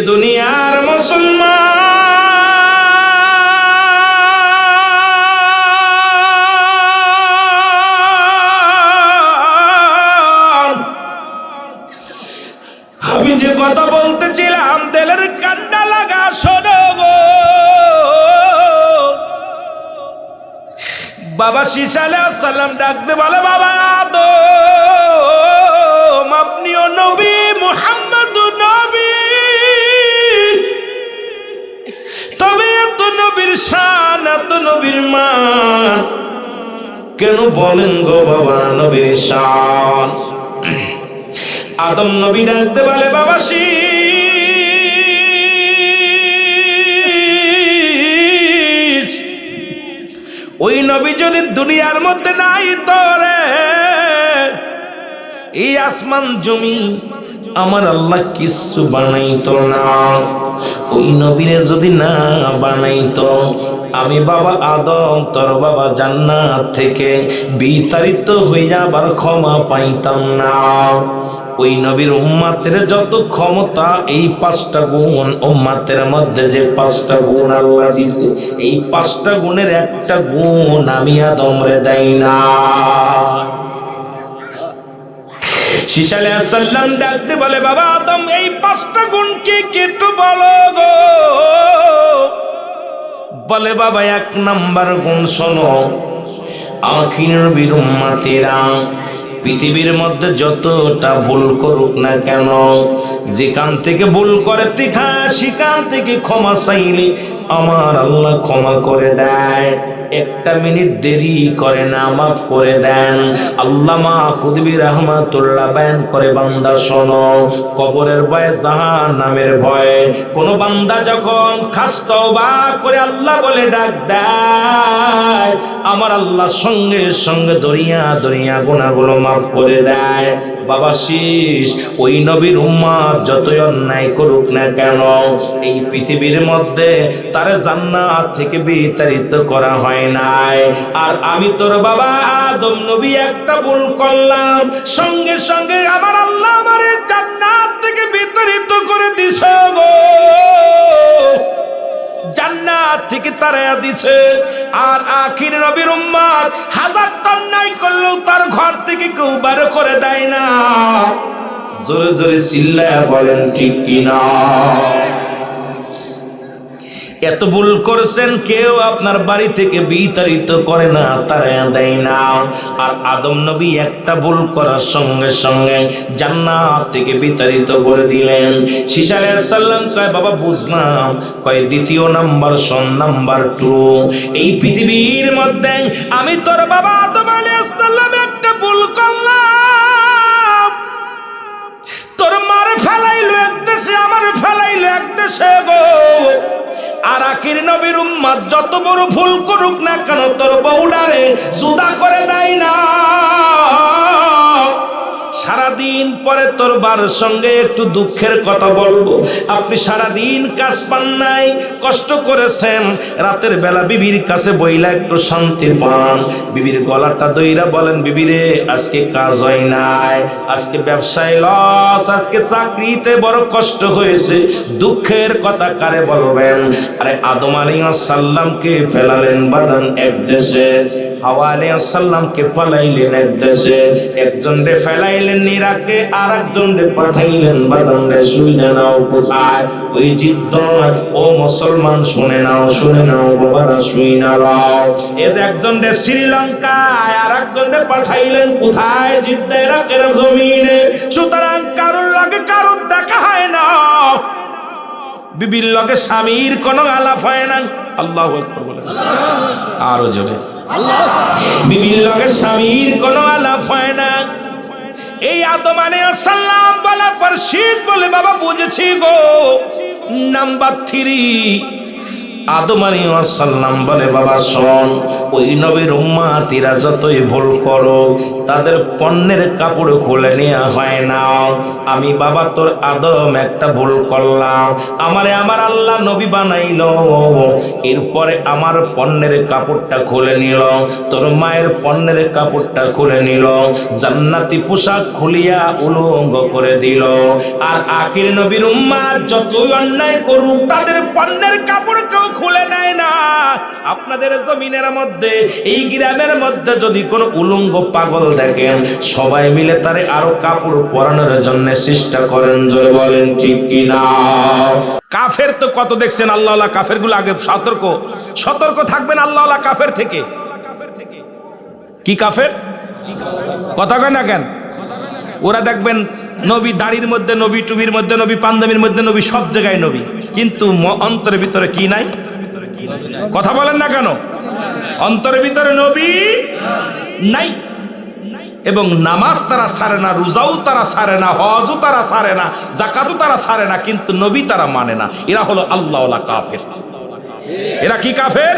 দুনিয়ার মুসলমান, আমি যে কথা বলতেছিলাম দিলের কান্ডা লাগা শোনো গো। বাবা শীস আলাইহিস সালাম ডাকতে বলে, বাবা আদম আপনিও নবী, মুহাম্মদ নবী, তবে এত নবীর শান, এত নবীর মান কেন বলেন গো বাবা নবীর শান? আদম নবী ডাকতে বলে, বাবা শীস, ওই নবী যদি দুনিয়ার মধ্যে নাই তো রে, এই আসমান জমি আমার আল্লাহ কিছু বানাইতো না। ওই নবীরে যদি না বানাইতো, আমি বাবা আদম তোর বাবা জান্নাত থেকে বিতাড়িত হয়ে আবার ক্ষমা পাইতাম না। ওই নবীর উম্মতের যত ক্ষমতা, এই 5টা গুণ উম্মতের মধ্যে যে 5টা গুণ আল্লাহ দিয়েছে, এই 5টা গুণের একটা গুণ আমি আদমরে দেই না। শীস আলাইহিস সালাম ডাকতে বলে, বাবা আদম এই 5টা গুণ কি একটু বলো গো? বলে, বাবা 1 নাম্বার গুণ শোনো, আখির নবীর উম্মতেরা পৃথিবীর মধ্যে যতটা ভুল করুক না কেন, যেখান থেকে ভুল করে সেখান থেকে ক্ষমা চাইলে আমার আল্লাহ ক্ষমা করে দেয়। 1 মিনিট দেরি করে না, মাফ করে দেন। আল্লামা খুদবি রাহমাতুল্লাহ বয়ান করে, বান্দা শোনো, কবরের ভয়ে, জাহান্নামের ভয়ে কোন বান্দা যখন খাস তওবা করে আল্লাহ বলে ডাক দেয়, আমার আল্লাহ সঙ্গে সঙ্গে দরিয়া দরিয়া গুনাহগুলো মাফ করে দেয়। বাবা শীস, ওই নবীর উম্মত যতই অন্যায় করুক না কেন, এই পৃথিবীর মধ্যে তার জান্নাত থেকে বিতাড়িত করা হয় নাই। আর আমি তোর বাবা আদম নবী একটা ভুল করলাম, সঙ্গে সঙ্গে আমার আল্লাহ আমারে জান্নাত থেকে বিতাড়িত করে দিছে গো, জান্নাত থেকে তাড়াইয়া দিছে। আর আখির নবীর উম্মত 1000টা অন্যায় করলেও তার ঘর থেকে কেউ বের করে দেয় না। জোরে জোরে চিল্লায়া বলেন ঠিক কিনা? এত ভুল করেছেন, কেউ আপনার বাড়ি থেকে বিতাড়িত করে না, তাড়াইয়া দেয় না। আর আদম নবী একটা ভুল করার সঙ্গে সঙ্গে জান্নাত থেকে বিতাড়িত করে দিলেন। শীস আলাইহিস সালাম কয়, বাবা বুঝলাম। কয়, 2 নাম্বার শোন, নাম্বার 2, এই পৃথিবীর মধ্যে আমি তোর বাবা আদম আলাইহিস সালাম একটা ভুল করলাম, তোর মারে ফেলাইলো এক দেশে, আমার ফেলাইলো এক দেশে গো। আর আখির নবীর উম্মত যত বড় ভুল করুক না কেন, তোর বউডারে জুদা করে দেয় না। সারাদিন পরে তোর বার সঙ্গে একটু দুঃখের কথা বলবো, আপনি সারাদিন কাজ পান নাই, কষ্ট করেছেন, রাতের বেলা বিবির কাছে বইলা একটু শান্তি পান। বিবির গলাটা দইরা বলেন, বিবিরে আজকে কাজ হয় নাই, আজকে ব্যবসায় লস, আজকে চাকরিতে বড় কষ্ট হয়েছে। দুঃখের কথা কারে বলবেন? আরে আদম আলাইহিস সালামকে ফেলালেন বাদান এক দেশে, হাওয়া আলাইহিস সালামকে ফেলাইলেন এক দেশে, একজন রে ফেলাইলেন ইরাকে, আর একজন রে পাঠাইলেন বাদান রে। শুনে নাও কোথায়? ওই জিদ্দ। ও মুসলমান শুনে নাও, শুনে নাও বাবারা, শুই না লাও। এই যে একজন রে শ্রীলঙ্কায়, আর একজন রে পাঠাইলেন কোথায়? জিদ্দা, ইরাকের জমিনে। সুতরাং কারোর লগে কারোর দেখা হয় না, বিবির লগে স্বামীর কোনো আলাপ হয় না। আল্লাহু আকবার বলেন, আরো জোরে। বিবির লগে স্বামীর কোনো আলাপ হয় না। এই আদম আলাইহিস সালাম বলার পর শীস বলে, বাবা বুঝেছি গো। নাম্বার 3, আদম আলাইহিস সালাম বলে, বাবা শোন, ওই নবীর উম্মতিরা যতই ভুল করো, তাদের পণ্যের কাপড় খুলে নেওয়া হয় না। আমি বাবা তোর আদম একটা ভুল করলাম, আমারে আমার আল্লাহ নবী বানাইলো, এরপরে আমার পণ্যের কাপড়টা খুলে নিল, তোর মায়ের পণ্যের কাপড়টা খুলে নিল, জান্নাতি পোশাক খুলিয়া উলঙ্গ করে দিল। আর আখির নবীর উম্মাত যতই অন্যায় করুক তাদের পণ্যের কাপড় কেউ খুলে নেয় না। আপনাদের জমিনের মধ্যে, এই গ্রামের মধ্যে যদি কোনো উলঙ্গ পাগল দেখেন, সবাই মিলে তারে আরো কাপড় পরানোর জন্য চেষ্টা করেন। জয় বলেন ঠিক কিনা? কাফের তো কত দেখছেন, আল্লাহওয়ালা কাফের গুলো আগে সতর্ক থাকবেন আল্লাহওয়ালা কাফের থেকে। কি কাফের? কথা কয় না কেন? ওরা দেখবেন নবী দাড়ির মধ্যে নবী, টুবির মধ্যে নবী, পাঞ্জাবির মধ্যে নবী, সব জায়গায় নবী, কিন্তু অন্তরের ভিতরে কি নাই? কথা বলেন না কেন? অন্তরের ভিতরে নবী নাই। এবং নামাজ তারা ছাড়ে না, রোজাও তারা ছাড়ে না, হজও তারা ছাড়ে না, যাকাতও তারা ছাড়ে না, কিন্তু নবী তারা মানে না। এরা হলো আল্লাহওয়ালা কাফের। এরা কি কাফের?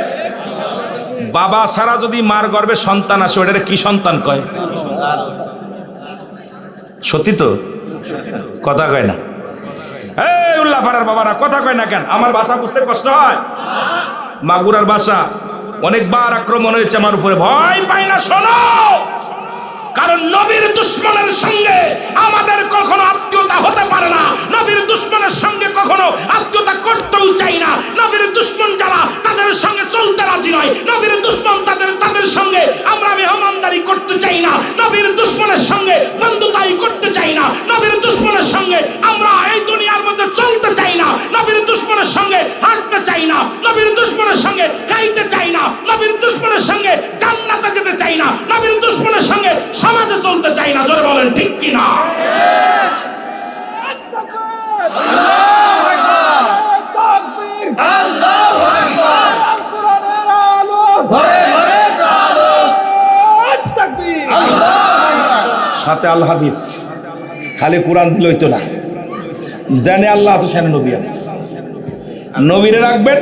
বাবা ছাড়া যদি মার গর্ভে সন্তান আসে, ওটা কি সন্তান কয়? সত্যি তো? কথা কয় না? এই উল্লাপাড়ার বাবারা কথা কয় না কেন? আমার ভাষা বুঝতে কষ্ট হয়? মাগুরার ভাষা অনেকবার আক্রমণ হয়েছে আমার উপরে, ভয় পাই না, শোনো। কারণ নবীর দুশ্মনের সঙ্গে আমাদের কখনো আত্মীয়তা হতে পারে না। নবীর দুশ্মনের সঙ্গে কখনো আত্মীয়তা করতেও চাই না। নবীর দুশ্মন যারা, তাদের সঙ্গে চলতে রাজি নয়। নবীর দুশ্মন তাদের সঙ্গে আমরা মেহমানদারি করতে চাই না। নবীর দুশ্মনের সঙ্গে বন্ধুতাই করতে চাই না। নবীর দুশ্মনের সঙ্গে আমরা এই দুনিয়ার মধ্যে চলতে চাই না। নবীর দুশ্মনের সঙ্গে হাঁটতে চাই না। নবীর দুশ্মনের সঙ্গে খাইতে চাই না। নবীর দুশ্মনের সঙ্গে জান্নাতে যেতে চাই না। নবীর দুশ্মনের সঙ্গে সমাজে চলতে চাই না। জোরে বলেন ঠিক কিনা? সাথে আল হাদিস, খালি কোরআন দিলে হইতো না। জানে আল্লাহ আছে, সেখানে নবী আছে। নবীরে রাখবেন,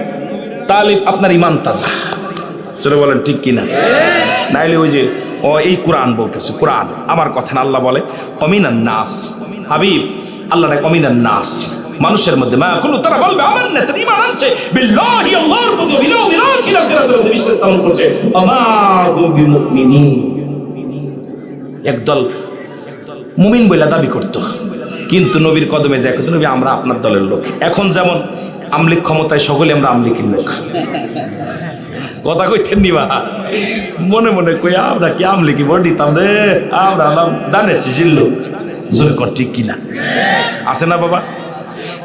তাহলে আপনার ইমান তাজা। জোরে বলেন ঠিক কিনা? নাইলে ওই যে এই কোরআন বলতেছে, কোরআন আমার কথা না। আল্লাহ বলে অমিনান নাস, হাবিব আল্লাহ ডাক অমিনান নাস, মানুষের মধ্যে মা কুলু, তারা বলবে আমার না তারা ঈমান আনছে, বিল্লাহি আল্লাহর প্রতি, বিল আখিরাতের প্রতি বিশ্বাস স্থাপন করছে, আমাদু বিমুমিনিন। একদল মুমিন বলে দাবি করত, কিন্তু নবীর কদমে যায় কত নবী আমরা আপনার দলের লোক। এখন যেমন আমলিক ক্ষমতায়, সকলে আমরা আমলিকের লোক। কথা কইতেন নিবা মনে মনে কই আমরা কি আমলিকি ভোট দিতাম রে, আমরা দানের শিশির লোক। জোরে কর ঠিক কিনা? আছে না বাবা?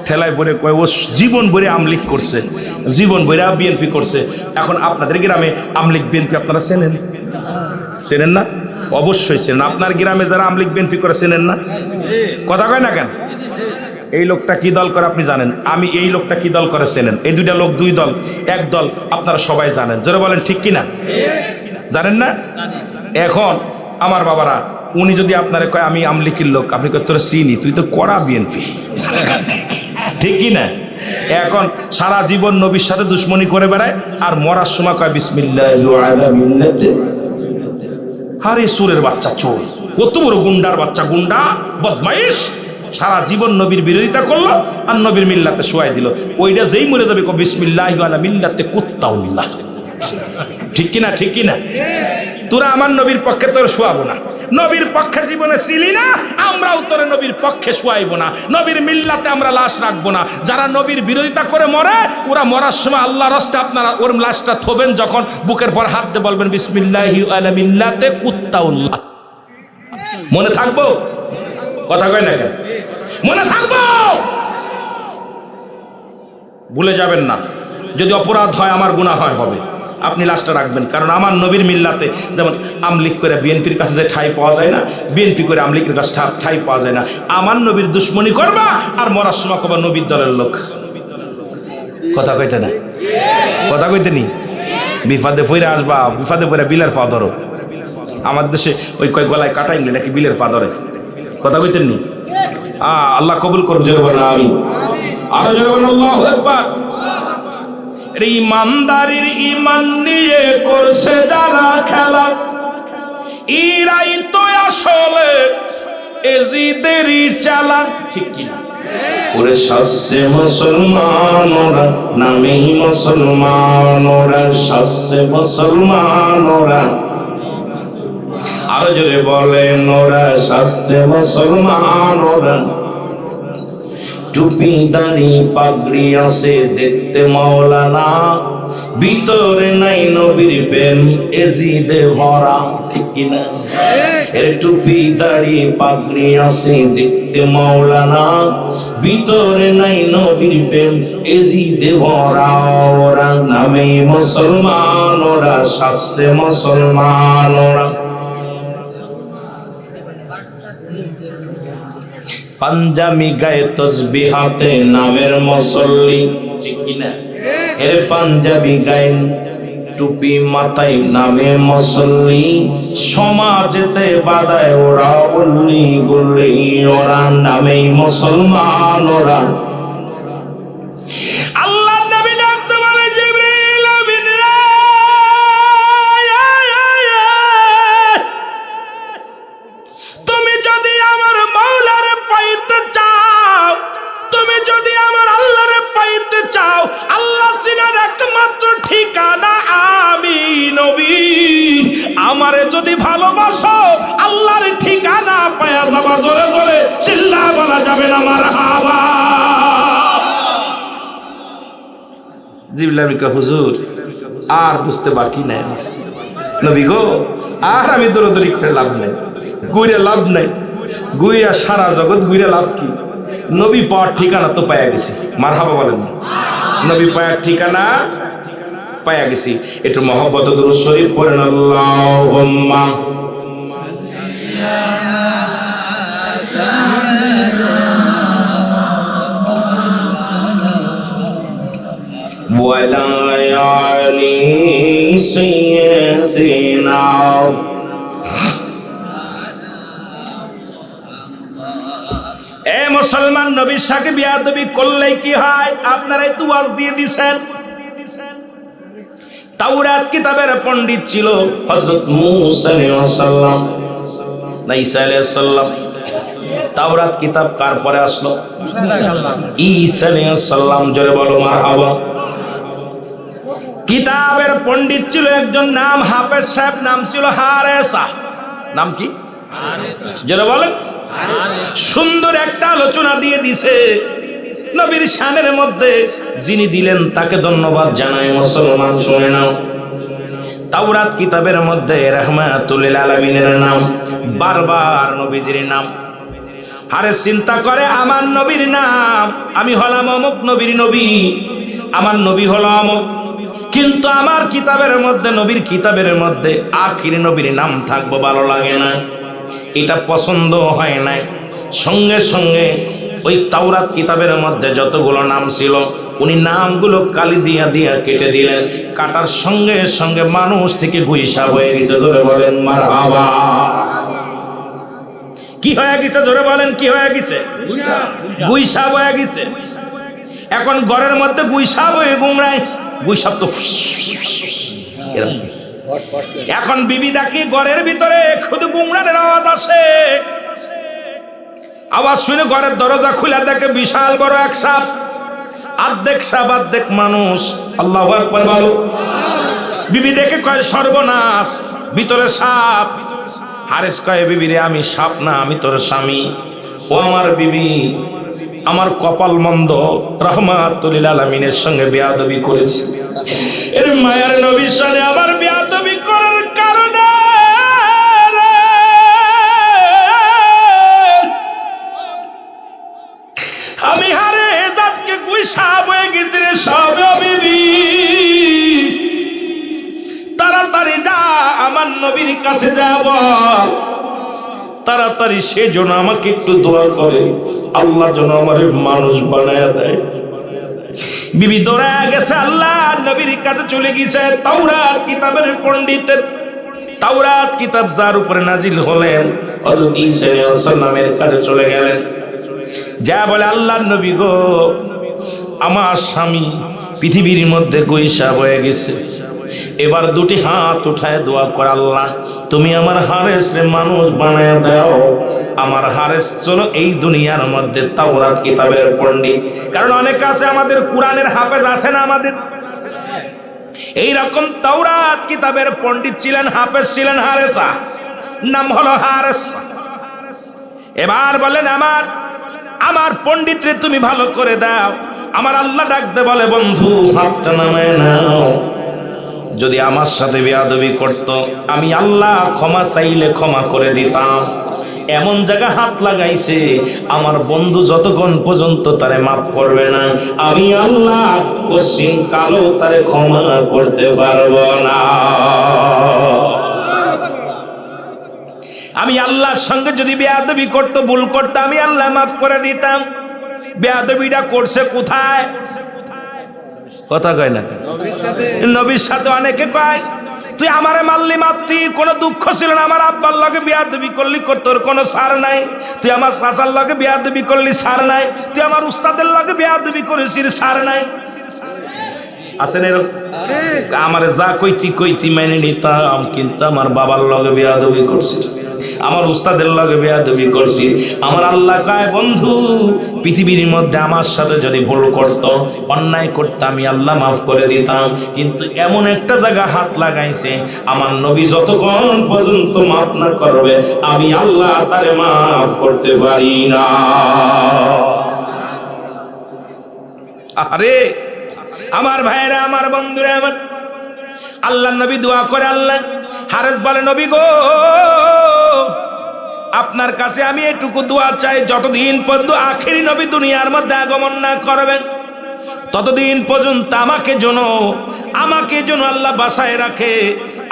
ঠেলায় পরে কয় ও জীবন ভরে আমলিক করছে, জীবন ভরে বিএনপি করছে। এখন আপনাদের গ্রামে আমলিক বিএনপি আপনারা চেনেন? চেনেন না? অবশ্যই চেনেন। আপনার গ্রামে যারা আমলিক বিএনপি করে চেনেন না? কথা কয় না কেন? এই লোকটা কি দল করে আপনি জানেন, আমি এই লোকটা কি দল করে চেনেন। এই দুইটা লোক দুই দল, এক দল আপনারা সবাই জানেন। জোরে বলেন ঠিক কিনা? জানেন না? এখন আমার বাবারা, উনি যদি আপনারে কয় আমি আমলিকির লোক, আপনি কয় তোরা চিনি, তুই তো কড়া বিএনপি, ঠিক কিনা? এখন সারা জীবন নবীর সাথে দুশ্মনী করে বেড়ায়, আর মরার সময় কয় বিসমিল্লাহি আলা মিল্লাতি। আরে সুরের বাচ্চা, চোর, কত বড় গুন্ডার বাচ্চা, গুন্ডা বদমাইশ, সারা জীবন নবীর বিরোধিতা করলো আর নবীর মিল্লাতে শোয়াই দিল। ওইটা যেই মরে যাবে কয় বিসমিল্লাহি আলা মিল্লাতি কুত্তাউল্লাহ। ঠিক কিনা? ঠিক কিনা? তোরা আমার নবীর পক্ষে তোর শোয়াবো না, নবীর পক্ষে জীবনে ছিলি না, আমরাও তোরে নবীর পক্ষে শোয়াইবো না, নবীর মিল্লাতে আমরা লাশ রাখবো না। যারা নবীর বিরোধিতা করে মরে, ওরা মরার সময় আল্লাহর রাস্তে আপনারা ওর লাশটা থবেন, যখন বুকের পর হাত দিয়ে বলবেন বিসমিল্লাহি আলা মিল্লাতে কুত্তাউল্লাহ। মনে থাকবো? কথা কয় না কেন? মনে থাকবো, ভুলে যাবেন না। যদি অপরাধ হয়, আমার গুনাহ হয়, হবে, আপনি লাশটা রাখবেন। কারণ আমার নবীর মিল্লাতে যেমন আমলিক করে বিএনপির কাছে যে ঠাই পাওয়া যায় না, বিএনপি করে আমলিকের কাছে ঠাই পাওয়া যায় না। আমার নবীর দুশ্মনী করবা আর মরার সময় কবা নবীর দলের লোক। কথা কইতে না? কথা কইতে নি? বিফাদে ফইরে আসবা, বিফাদে ফইরে বিলের ফা ধরো। আমার দেশে ওই কয় গলায় কাটাইলে নাকি বিলের ফা ধরে। কথা কইতেন নি? আল্লাহ কবুল করুন। আমিন। আরো জোরে বলুন আল্লাহু আকবার। ইমানদারির ইমান নিয়ে করছে যারা খেলা, ইরাই তো আসলে এজিদেরই চালান, ঠিক কিনা? ওরে শাস্ত্রে মুসলমান ওরা, নামেই মুসলমান ওরা, শাস্ত্রে মুসলমান ওরা, আরো জোরে বলেন ওরা শাস্ত্রে মুসলমান ওরা। টুপি দাড়ি পাগড়ি আছে দেখতে মাওলানা, ভিতরে নাই নবীর প্রেম এজিদে ভরা, ঠিক কিনা? এর টুপি দাড়ি পাগড়ি আছে দেখতে মাওলানা, ভিতরে নাই নবীর প্রেম এজিদে ভরা। ওরা নামে মুসলমান ওরা, শাস্ত্রে মুসলমান ওরা। পাঞ্জাবি গায়ে তসবিহ হাতে নামের মুসল্লি, ঠিক কিনা? এর পাঞ্জাবি গায়ে টুপি মাথায় নামে মুসল্লি, সমাজেতে বাদায় ওরা বললি গুলি, ওরা নামেই মুসলমান ওরা। আল্লাহ নবী ডাকতে বলে জিবরিল আমিন রে, তুমি যদি আমার মাওলারে পাইতে চাও, তুমি যদি আমার আল্লাহরে পাইতে চাও, আল্লাহ চিনার একমাত্র ঠিকানা আমি নবী। আমারে যদি ভালোবাসো আল্লাহর ঠিকানা পায়া যাবা। জোরে জোরে চিল্লা বলা যাবে না মারহাবা। জিবরিল আমিন কয় হুজুর আর বুঝতে বাকি নাই নবী গো, আর আমি দৌড়াদৌড়ি করে লাভ নাই, ঘুরে লাভ নাই, ঘুরিয়া সারা জগৎ ঘুরে লাভ কি? নবী পাওয়ার ঠিকানা তো পায়া গেছি, মারহাবা বলেন। নবী পাওয়ার ঠিকানা পায়া গেছি। একটু মহব্বত দুরূদ শরীফ পড়েন, আল্লাহুম্মা ওয়ালা আলি সাইয়্যিদিনা। এ মুসলমান, নবীর সাথে বিয়াদবি করলে কি হয়? আপনারাই তো ওয়াজ দিয়ে দিছেন। তাওরাত কিতাবের পণ্ডিত ছিল হযরত মূসা আলাইহিস সালাম না ঈসা আলাইহিস সালাম। তাওরাত কিতাব কার পরে আসলো? ঈসা আলাইহিস সালাম। জোরে বলো মারহাবা। কিতাবের পণ্ডিত ছিল একজন, নাম হাফেজ সাহেব, নাম ছিল হারেসা। নাম কি? জোরে বলেন। সুন্দর একটা আলোচনা দিয়ে দিছে নবীর শানের মধ্যে। যিনি দিলেন তাকে ধন্যবাদ জানাই। মুসলমান শুনে নাও, তাওরাত কিতাবের মধ্যে রাহমাতুল লিল আলামিনের নাম, বারবার নবীজির নাম। আরে চিন্তা করে, আমার নবীর নাম, আমি হলাম অমুক নবীর নবী, আমার নবী হলো অমুক, কিন্তু আমার কিতাবের মধ্যে, নবীর কিতাবের মধ্যে আখির নবীর নাম থাকবো, ভালো লাগে না, এটা পছন্দ হয় নাই। সঙ্গে সঙ্গে ওই তাওরাত কিতাবের মধ্যে যতগুলো নাম ছিল উনি নামগুলো কালি দিয়া দিয়া কেটে দিলেন। কাটার সঙ্গে সঙ্গে মানুষ থেকে গুইসাব হয়ে গেছে। জোরে বলেন মারহাবা। কি হয়ে গেছে? জোরে বলেন কি হয়ে গেছে? গুইসাব হয়ে গেছে। এখন ঘরের মধ্যে গুইসাব হয়ে গুমরায়, গুইসাব তো এখন বিবি ডাকি ঘরের ভিতরে, শুধু গুমরানের আওয়াজ আসে। আওয়াজ শুনে ঘরের দরজা খুলে দেখে বিশাল বড় এক সাপ, অর্ধেক সাপ অর্ধেক মানুষ। আল্লাহু আকবার বলো। বিবি দেখে কয় সর্বনাশ, ভিতরে সাপ। হারেস কয় বিবি রে, আমি সাপ না, আমি তোর স্বামী। ও আমার বিবি, আমার কপাল মন্দ, রাহমাতুল লিল আলামিনের সঙ্গে বেয়াদবি করেছি। এর মায়ার নবীর সাথে আমার বেয়াদবি করার কারণে আমি হারে জাতকে গুইসাব হয়ে গেছি রে। সব বিবি তাড়াতাড়ি যা, আমার নবীর কাছে যাব, তাড়াতাড়ি সে যেন আমাকে একটু দোয়া করে, আল্লাহ যেন আমার মানুষ বানায় দেয়। বিবি দৌড়ায় গেছে, আল্লাহ নবীর কাছে চলে গেছে। তাওরাত কিতাবের পণ্ডিতের, তাওরাত কিতাব যার উপরে নাজিল হলেন, হযরত ঈসা আলাইহিস সালামের কাছে চলে গেলেন। যা বলে, আল্লাহর নবী গো, আমার স্বামী পৃথিবীর মধ্যে গুইসাব হয়ে গেছে। এবার দুটি হাত উঠায় দোয়া করে, আল্লাহ তুমি আমার হারেস রে মানুষ বানায় দাও। আমার হারেস চলো এই দুনিয়ার মধ্যে তাওরাত কিতাবের পণ্ডিত। কারণ অনেক আছে আমাদের কোরআনের হাফেজ আছে না, আমাদের এই রকম তাওরাত কিতাবের পণ্ডিত ছিলেন, হাফেজ ছিলেন হারেসা, নাম হলো হারেস। এবার বলেন আমার পণ্ডিত রে তুমি ভালো করে দাও। আমার আল্লাহ ডাকতে বলে, বন্ধু হাতটা নামায় নাও। যদি আমার সাথে বেয়াদবি করত, আমি আল্লাহ ক্ষমা চাইলে ক্ষমা করে দিতাম। এমন জায়গা হাত লাগাইছে, আমার বন্ধু যতক্ষণ পর্যন্ত তারে মাফ করবে না, আমি আল্লাহ পশ্চিম কালো তারে ক্ষমা করতে পারবো না। আমি আল্লাহর সঙ্গে যদি বেয়াদবি করতো, ভুল করতো, আমি আল্লাহ মাফ করে দিতাম। বেয়াদবিটা করছে কোথায়? কথা কয় না, নবীর সাথে অনেকে কয় তুই আমারে মারলি মারতি, কোনো দুঃখ ছিল না। আমার আব্বার লগে বেয়াদবি করলি, তোর কোনো সার নাই। তুই আমার চাচার লগে বেয়াদবি করলি, সার নাই। তুই আমার উস্তাদের লগে বেয়াদবি করেছিস, সার নাই। আছেন এরকম? আমারে যা কইতি মেনে নিতাম, কিন্তু আমার বাবার লগে বেয়াদবি করছি, আমার উস্তাদের লগে বেয়াদবি করছি। আমার আল্লাহ কয়, বন্ধু পৃথিবীর মধ্যে আমার সাথে যদি ভুল করত, অন্যায় করতে, আমি আল্লাহ মাফ করে দিতাম। কিন্তু এমন একটা জায়গা হাত লাগাইছে, আমার নবী যতক্ষণ পর্যন্ত মাফ না করবে, আমি আল্লাহ তারে মাফ করতে পারি না। আরে আমার ভাইরা, আমার বন্ধুরা, আমার আল্লাহ নবী দোয়া করে, আল্লাহ হারেস বলে, নবী গো, আপনার কাছে আমি এটুকু দোয়া চাই, যতদিন পর্যন্ত আখেরি নবী দুনিয়ার মধ্যে আগমন না করবেন, ততদিন পর্যন্ত আমাকে যেন আল্লাহ বাঁচায় রাখে।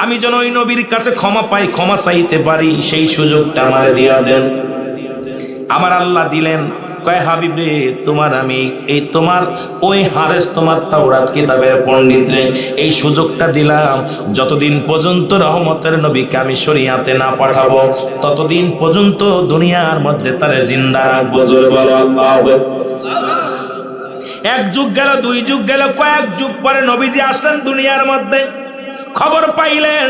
আমি যেন ওই নবীর কাছে ক্ষমা পাই, ক্ষমা চাইতে পারি, সেই সুযোগটা আমারে দিয়া দেন। আমার আল্লাহ দিলেন। কয়, হাবিব রে, তোমার ওই হারেস, তোমার তাওরাত কিতাবের পণ্ডিত রে, এই সুযোগটা দিলাম, যতদিন পর্যন্ত রহমতের নবীকে আমি শরিয়াতে না পাঠাবো, ততদিন পর্যন্ত দুনিয়ার মধ্যে তারে জিন্দা রাখবো। জোরে বলো আল্লাহু আকবার। এক যুগ গেল, দুই যুগ গেল, কয়েক যুগ পরে নবীজি আসলেন দুনিয়ার মধ্যে। খবর পাইলেন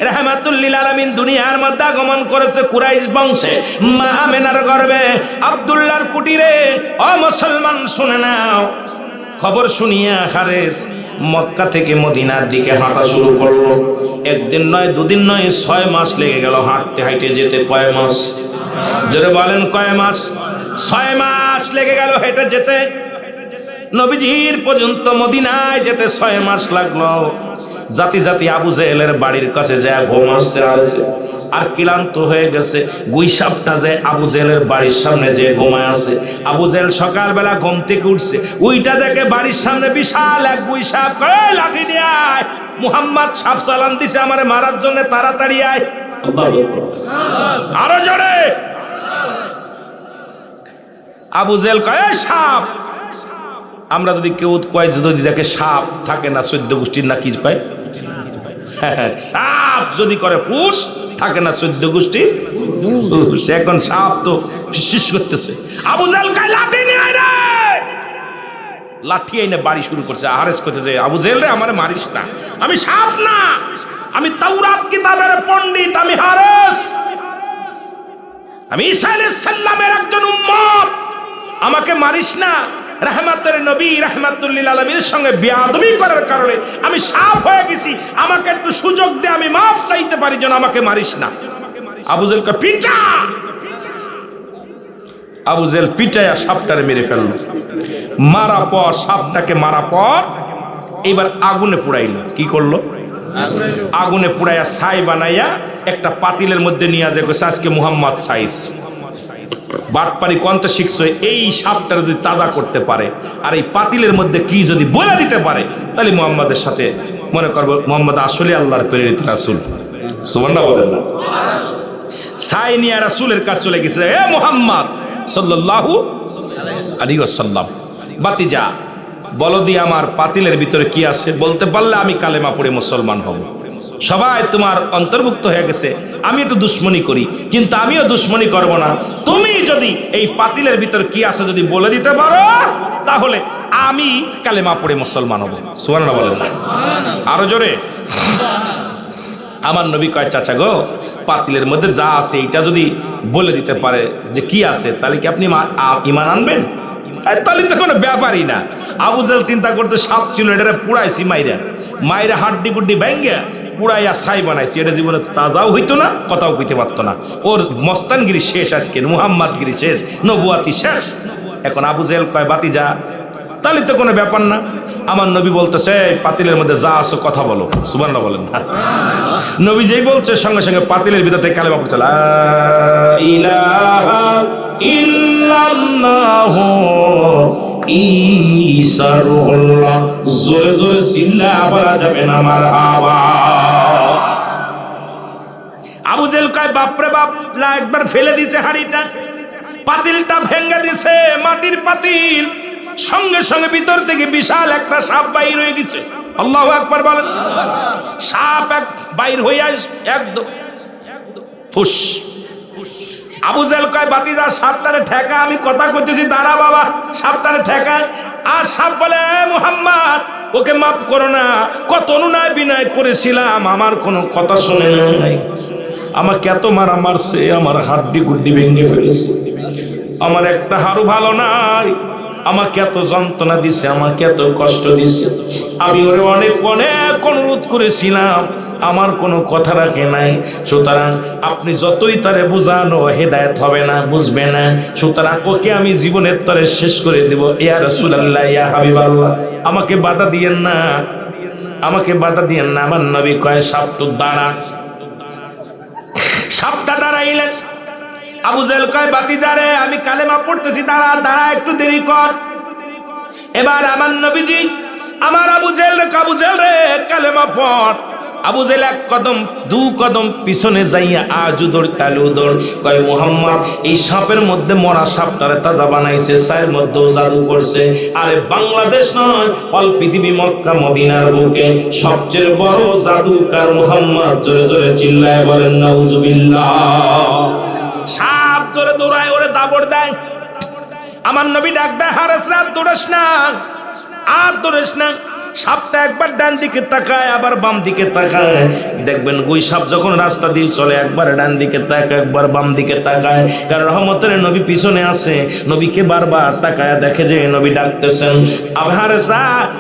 রাহমাতুল লিল আলামিন দুনিয়ার মধ্যে আগমন করেছে কুরাইশ বংশে, মা আমেনার গর্ভে, আব্দুল্লাহর কুটিরে। ও মুসলমান, শুনে নাও। খবর শুনিয়া হারেস মক্কা থেকে মদিনার দিকে হাঁটা শুরু করলো। একদিন নয়, দুদিন নয়, 6 মাস লেগে গেল হাঁটতে হাঁটতে যেতে। কয় মাস? জোরে বলেন, কয় মাস? 6 মাস লেগে গেল হেঁটে যেতে। নবীজির পর্যন্ত মদিনায় যেতে 6 মাস লাগলো। জাতি জাতি আবু জেহেলের বাড়ির কাছে যায় ঘুমাচ্ছে, আর ক্লান্ত হয়ে গেছে। গুইসাপটা যে আবু জেহেলের বাড়ির সামনে যে ঘুমায় আছে। আবু জেহেল সকালবেলা ঘুম থেকে উঠছে, উইটা দেখে বাড়ির সামনে বিশাল এক গুইসাপ। লাঠি নিয়ে আয়, মুহাম্মদ সাপ চালান দিছে আমারে মারার জন্য, তাড়াতাড়ি আয়। আরো জোরে। আবু জেহেল কয়, সাপ। আমরা যদি কেউ কয়, যদি দেখে সাপ থাকে না 14 গোষ্ঠীর না কি পায়, সাপ যদি করে হুশ থাকে না 14 গোষ্ঠী। এখন সাপ তো শিশ করতেছে। আবু জেহেল কয়, লাঠি নিয়ে আয় রে। লাঠি এনে বাড়ি শুরু করছে। হারেস করতেছে, আবু জেহেল রে, আমারে মারিস না, আমি সাপ না, আমি তাওরাত কিতাবের পণ্ডিত, আমি হারেস, আমি ঈসা আলাইহিস সালামের একজন উম্মত, আমাকে মারিস না। রাহমাতের নবী রাহমাতুল লিল আলামিনের সঙ্গে বেয়াদবি করার কারণে আমি সাপ হয়ে গেছি, আমাকে একটু সুযোগ দে, আমি মাফ চাইতে পারি, যেন আমাকে মারিস না। আবু জেহেলকে পিটা। আবু জেহেল পিটায়া সাপটারে মেরে ফেললো। মারা পর, সাপটাকে মারা পর এবার আগুনে পুড়াইলো। কি করলো? আগুনে পুড়াইয়া ছাই বানাইয়া একটা পাতিলের মধ্যে নিয়ে যায়, আজকে মুহাম্মদ সাইজ। বাটপারি কোনটা শিখছো? এই সাপটা যদি তাজা করতে পারে আর এই পাতিলের মধ্যে কি যদি বলে দিতে পারে, তাহলে মুহাম্মাদের সাথে মনে করবো মুহাম্মদ আসলে আল্লাহর প্রেরিত রাসূল। সুবহানাল্লাহ বলেন না? ছাই নিয়ে রাসূলের কাছে চলে গেছে, এ মুহাম্মদ সাল্লাল্লাহু আলাইহি ওয়াসাল্লাম, বাতিজা বলো দি আমার পাতিলের ভিতরে কি আছে, বলতে পারলে আমি কালেমা পড়ে মুসলমান হব। সবাই তোমার অন্তর্ভুক্ত হয়ে গেছে, আমি একটু দুশ্মনী করি, কিন্তু আমিও দুশ্মনী করব না। তুমি যদি এই পাতিলের ভিতর কি আছে যদি বলে দিতে পারো, তাহলে আমি কালেমা পড়ে মুসলমান হব। সুবহানাল্লাহ বলেন না? আরো জোরে। আমার নবী কয়, চাচা গো, পাতিলের মধ্যে যা আছে এটা যদি বলে দিতে পারে যে কি আছে, তাহলে কি আপনি ঈমান আনবেন? তাহলে তো কোনো ব্যাপারই না। আবু জেহেল চিন্তা করছে সাপ ছিল, এটা পুড়াইছি মাইরা হাড্ডি গুড্ডি ভেঙ্গে পুড়াইয়া ছাই বানাইছি, এটা জীবনে তাজাও হইতো না, কথাও কইতে পারতো না। ওর মস্তানগিরি শেষ, আজকে মুহাম্মাদগিরি শেষ, নবুয়াতি শেষ। এখন আবু জেহেল কয়, বাতি যা, তাহলে তো কোনো ব্যাপার না। আমার নবী বলতেছে, পাতিলের মধ্যে যা আছো কথা বলো। সুবহানাল্লাহ বলেন না। নবী যেই বলছে, সঙ্গে সঙ্গে পাতিলের ভিতর থেকে কালেমা পড়ছে, লা ইলাহা ইল্লাল্লাহু ঈসা রুহুল্লাহ। জোরে জোরে চিল্লা বলা যাবে না মারহাবা। আবু জেহেল কয়, বাপরে বাপ, একবার ফেলে দিয়েছে হাড়িটা, পাতিলটা ভেঙে দিছে, মাটির পাতিল। সঙ্গে সঙ্গে ভিতর থেকে বিশাল একটা সাপ বাইর হয়ে গেছে। আল্লাহু আকবার বলেন। সাপ এক বাইর হইয়া একদম ফুস। আবু জেহেল কয়, বাতিজা সাপটারে ঠেকা, আমি কথা কইতেছি, দাঁড়া বাবা, সাপটারে ঠেকা। আর সাপ বলে, মুহাম্মদ ওকে মাফ করো না, কত অনুনয় বিনয় করেছিলাম, আমার কোনো কথা শুনে নাই, আমাকে এত মারা মারছে, আমার হাড্ডি গুড্ডি ভেঙে ফেলেছে, আমার একটা হাড়ু ভালো নাই, আমাকে এত যন্ত্রণা দিছে, আমাকে এত কষ্ট দিছে, আমি ওরে অনেক অনেক অনুরোধ করেছিলাম, আমার কোনো কথা রাখে নাই। সুতরাং আপনি যতই তারে বুঝানো, হেদায়েত হবে না, বুঝবে না। সুতরাং ওকে আমি জীবনের তরে শেষ করে দেব। ইয়া রাসূলুল্লাহ, ইয়া হাবিবাল্লাহ, আমাকে বাধা দিয়েন না, আমাকে বাধা দিয়েন না। আমার নবী কয়, সাপটু দাঁড়া। সাপটা দাঁড়াইলেন। আবু জেহেল কয়, বাতিজারে আমি কালেমা পড়তেছি, দাঁড়া দাঁড়া, একটু দেরি কর। এবার আমার নবীজি আমার আবু জেহেল রে কালেমা পড়। আবু জেহেল এক কদম দু কদম পিছনে যাইয়া আজুদর কালুদর কয়, মুহাম্মদ এই সাপের মধ্যে মরা সাপটারে তাজা বানাইছে, ছায়ের মধ্যেও জাদু করছে। আরে বাংলাদেশ নয়, অল পৃথিবী, মক্কা মদিনার বুকে সবচেয়ে বড় জাদুকার মুহাম্মদ। জোরে জোরে চিল্লায় বলেন নাউজুবিল্লাহ। সাপ জোরে দৌড়ায়, ওরে দাবড় দেয়। আমার নবী ডাক দেয়, হারেস রাত দৌড়াস না, আর দৌড়াস না। সাপটা একবার ডান দিকে তাকায়, আবার বাম দিকে তাকায়। দেখবেন গুই সাপ যখন রাস্তা দিয়ে চলে, একবার ডান দিকে তাকায়, একবার বাম দিকে তাকায়, কারণ রহমতের নবী পিছনে আছে। নবীকে বারবার তাকায় দেখে যে নবী ডাকতেছেন। আবার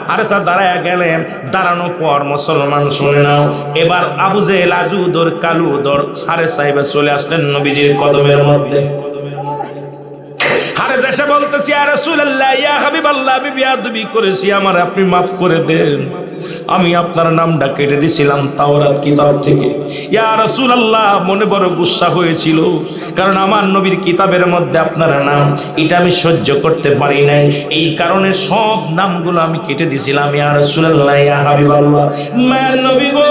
হারেসা দাঁড়ায় গেলেন। দাঁড়ানোর পর মুসলমান শুনে নাও, এবার আবু জেহেল আজুদর কালুদর হারেসা এবার চলে আসলেন নবীজির কদমের মধ্যে। হারেস এসে বলতেছি, ইয়া রাসূলুল্লাহ, ইয়া হাবিবাল্লাহ, আমি বেয়াদবি করেছি, আমার আপনি মাফ করে দেন, আমি আপনার নামটা কেটে দিয়েছিলাম তাওরাত কিতাব থেকে। ইয়া রাসূলুল্লাহ, মনে বড় গুসা হয়েছিল, কারণ আমার নবীর কিতাবের মধ্যে আপনার নাম, এটা আমি সহ্য করতে পারি নাই, এই কারণে সব নামগুলো আমি কেটে দিয়েছিলাম। ইয়া রাসূলুল্লাহ, ইয়া হাবিবাল্লাহ, মায়ের নবী গো,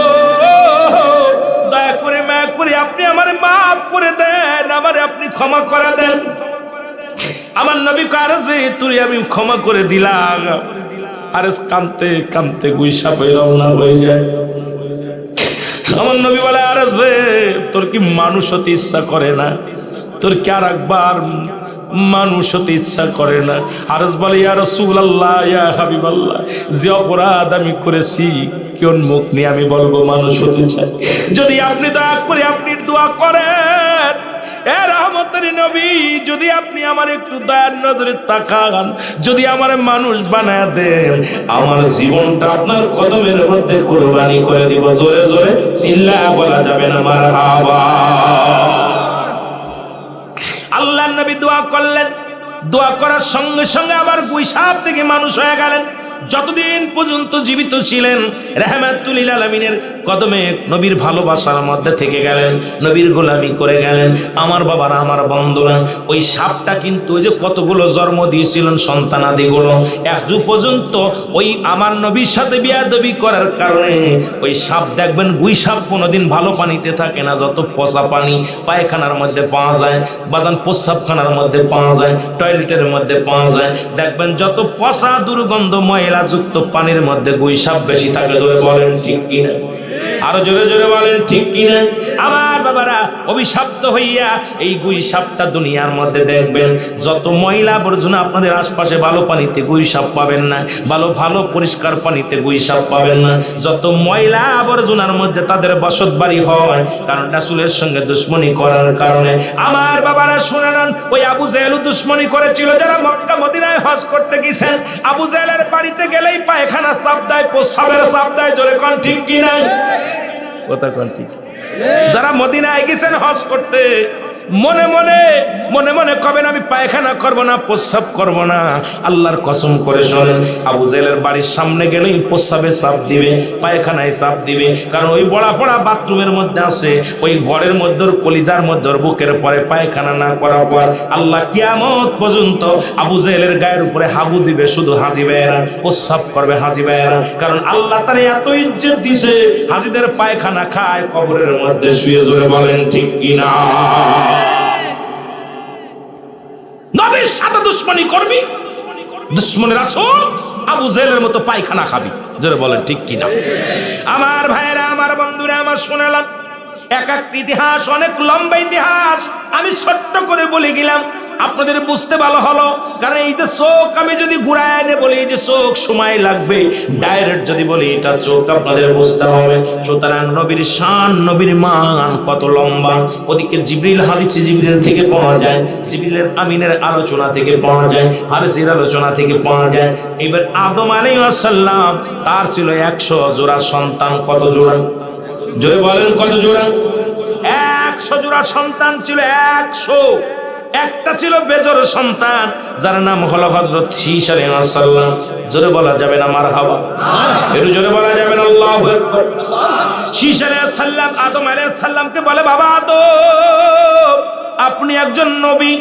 দয়া করে মায়া করে আপনি আমারে মাফ করে দেন, আমারে আপনি ক্ষমা করে দেন। আমার নবী আরেস রে, তুই আমি ক্ষমা করে দিলাম। আরেস কাঁদতে কাঁদতে গুই সাপে রওনা হয়ে যায়। আমার নবী বলে, আরেস রে, তোর কি মানুষ হতে ইচ্ছা করে না? তোর কি আর একবার মানুষ হতে ইচ্ছা করে না? আরেস বলে, ইয়া রাসূলুল্লাহ, ইয়া হাবিবাল্লাহ, যে অপরাধ আমি করেছি, কোন মুখ নিয়ে আমি বলবো মানুষ হতে চাই? যদি আপনি দয়া করে আপনি দোয়া করেন, এ রহমতের নবী, যদি আপনি আমার একটু দয়ার নজরে তাকান, যদি আমার মানুষ বানায় দেন, আমার জীবনটা আপনার কদমের মধ্যে কুরবানি করে দিব। জোরে জোরে চিল্লায়া বলা যাবে না মারহাবা। আল্লাহর নবী দোয়া করলেন। দোয়া করার সঙ্গে সঙ্গে আবার গুই সাপ থেকে মানুষ হয়ে গেলেন। যতদিন পর্যন্ত জীবিত ছিলেন, রাহমাতুল লিল আলামিনের কদমে নবীর ভালোবাসার মধ্যে থেকে গেলেন, নবীর গোলামি করে গেলেন। আমার বাবারা, আমার বন্ধুরা, ওই সাপটা কিন্তু ওই যে কতগুলো জন্ম দিয়েছিলেন সন্তানাদিগুলো, একজু পর্যন্ত ওই আমার নবীর সাথে বিয়াদবি করার কারণে ওই সাপ দেখবেন, গুই সাপ কোনোদিন ভালো পানিতে থাকে না। যত পচা পানি পায়খানার মধ্যে পাওয়া যায়, বাদান প্রস্রাবখানার মধ্যে পাওয়া যায়, টয়লেটের মধ্যে পাওয়া যায়, দেখবেন যত পচা দুর্গন্ধময় যুক্ত পানির মধ্যে গুই সাপ বেশি থাকে। বলেন ঠিক কিনা? আরো জোরে জোরে বলেন ঠিক কিনা? আমার বাবারা, অভিশপ্ত হইয়া এই গুই সাপটা দুনিয়ার মধ্যে দেখবেন, যত ময়লা আবর্জনা আপনাদের আশপাশে, ভালো পানিতে গুই সাপ পাবেন না, ভালো ভালো পরিষ্কার পানিতে গুই সাপ পাবেন না। যত ময়লা আবর্জনার মধ্যে তাদের বসত বাড়ি হয়, কারণ রাসূলের সঙ্গে দুশমনি করার কারণে। আমার বাবারা শুনে নেন, ওই আবু জেহেল দুশমনি করেছিল যারা মক্কা মদিনায় হজ করতে গেছেন। আবু জেহেলের বাড়িতে গেলেই পায়খানা চাপ দেয়, প্রস্রাবের চাপ দেয়। জোরে কোন ঠিক কিনা? কথা কোন ঠিক? যারা মদিনায় গেছেন হজ করতে, মনে মনে মনে মনে কবেন আমি পায়খানা করব না, প্রস্রাব করব না। আল্লাহর কসম করে শোনেন, আবু জেহেলের বাড়ির সামনে গেলেই প্রস্রাবে চাপ দিবে, পায়খানায় চাপ দিবে। কারণ ওই বড়া পড়া বাথরুমের মধ্যে আছে, ওই ঘরের মধ্যে, কলিজার মধ্যে, বুকের পরে পায়খানা না করার পর আল্লাহ কিয়ামত পর্যন্ত আবু জেহেলের গায়ের উপরে হাবু দিবে শুধু হাজি ভাইয়েরা, প্রস্রাব করবে হাজি ভাইয়েরা। কারণ আল্লাহ তার এত ইজ্জত দিছে, হাজিদের পায়খানা খায় কবরের মধ্যে শুয়ে। জোরে বলেন ঠিক কিনা? নবীর সাথে দুশমনি করবি, দুশমনের রাসূল আবু জেহেলের মতো পায়খানা খাবি। জোরে বলেন ঠিক কিনা? আমার ভাইয়েরা, আমার বন্ধুরা, আমার শোনালাম এক এক ইতিহাস, অনেক লম্বা ইতিহাস। আমি ছোট্ট করে বলে গেলাম, আপনাদের বুঝতে ভালো হলো। কারণ এই যে চোখ, আমি যদি ঘুরায় এনে বলি যে চোখ সময় লাগবে, ডাইরেক্ট যদি বলি এটা চোখ, আপনাদের বুঝতে হবে। সুতরাং নবীর শান, নবীর মান কত লম্বা। ওদিকে জিবরিল, হাদিসে জিবরিল থেকে পাওয়া যায়, জিবরিলের আমিনের আলোচনা থেকে পাওয়া যায়, হাদিসের আলোচনা থেকে পাওয়া যায়। এবার আদম আলাইহিস সালাম, তার ছিল 100 জোড়া সন্তান। কত জোড়া? জোরে বলেন কত জোড়া? 100 জোড়া সন্তান ছিল। 100। একটা ছিল বেজোর সন্তান, যার নাম হলো হযরত শীশ আলাইহিস সালাম। জোরে বলা যাবে না মারহাবা? একটু জোরে বলা যাবে না আল্লাহু আকবার? শীশ আলাইহিস সালাম আদম আলাইহিস সালামকে বলে, বাবা আদম, আপনি একজন নবী,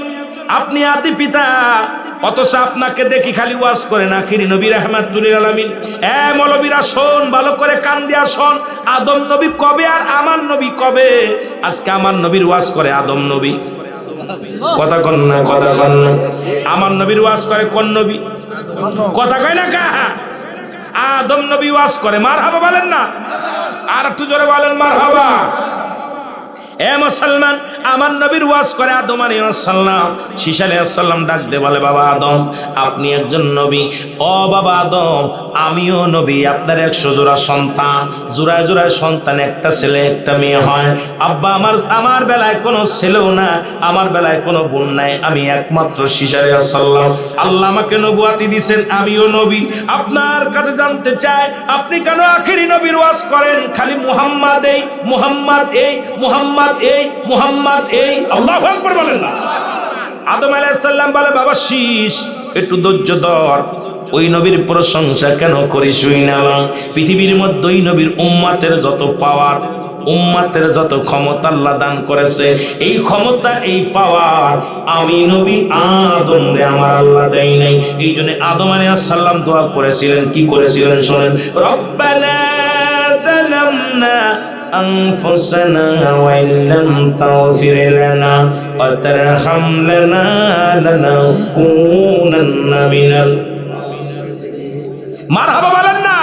আপনি আদি পিতা, অথচ আপনাকে দেখি খালি ওয়াজ করে না। আখিরি নবী রাহমাতুল লিল আলামিন। মৌলবীরা শোন, ভালো করে কান দিয়া শোন। আদম নবী কবে আর আমার নবী কবে? আজকে আমার নবীর ওয়াজ করে আদম নবী। কথা কন না, কথা কন না। আমার নবীর ওয়াজ করে কোন নবী? কথা কয় না কা? আদম নবী ওয়াজ করে। মারহাবা বলেন না? আর একটু জোরে বলেন মারহাবা। এ মুসলমান, আমার নবীর ওয়াজ করে আদম আলাইহিস সালাম। শীশ আলাইহিস সালাম ডাক দে বলে, বাবা আদম, আপনি একজন নবী। ও বাবা আদম, আমিও নবী। আপনার 100 জোড়া সন্তান, জোড়ায় জোড়ায় সন্তান, একটা ছেলে একটা মেয়ে হয়। আব্বা, আমার বেলায় কোনো ছেলেও না, আমার বেলায় কোনো বোন নাই, আমি একমাত্র শীশ আলাইহিস সালাম। আল্লাহ আমাকে নবুয়াতি দিবেন, আমিও নবী। আপনার কাছে জানতে চাই, আপনি কেন আখিরি নবীর ওয়াজ করেন? খালি মুহাম্মদ এই, মুহাম্মদ এই, মুহাম্মদ এই, মুহাম্মদ এই। আল্লাহু আকবার বলেন না? আদম আলাইহিস সালাম বলে, বাবা শীশ, একটু ধৈর্য ধর। ওই নবীর প্রশংসা কেন করি শুনালাম। পৃথিবীর মধ্যে ওই নবীর উম্মতের যত পাওয়ার, উম্মতের যত ক্ষমতা আল্লাহ দান করেছে, এই ক্ষমতা, এই পাওয়ার আমি নবী আদম রে আমার আল্লাহ দেয় নাই। এই জন্য আদম আলাইহিস সালাম দোয়া করেছিলেন। কি করেছিলেন শোনেন? রব্বানা যালামনা أنفسنا وإن لم تغفر لنا وترحمنا لنكونن من মারহাবা বলেন না?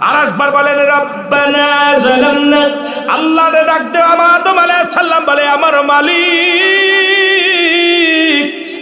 আরেকবার বলেন, রব্বানা যালামনা। আল্লাহ রে ডাক দে। আদম আলাইহিস সালাম বলে, আমার মালিক,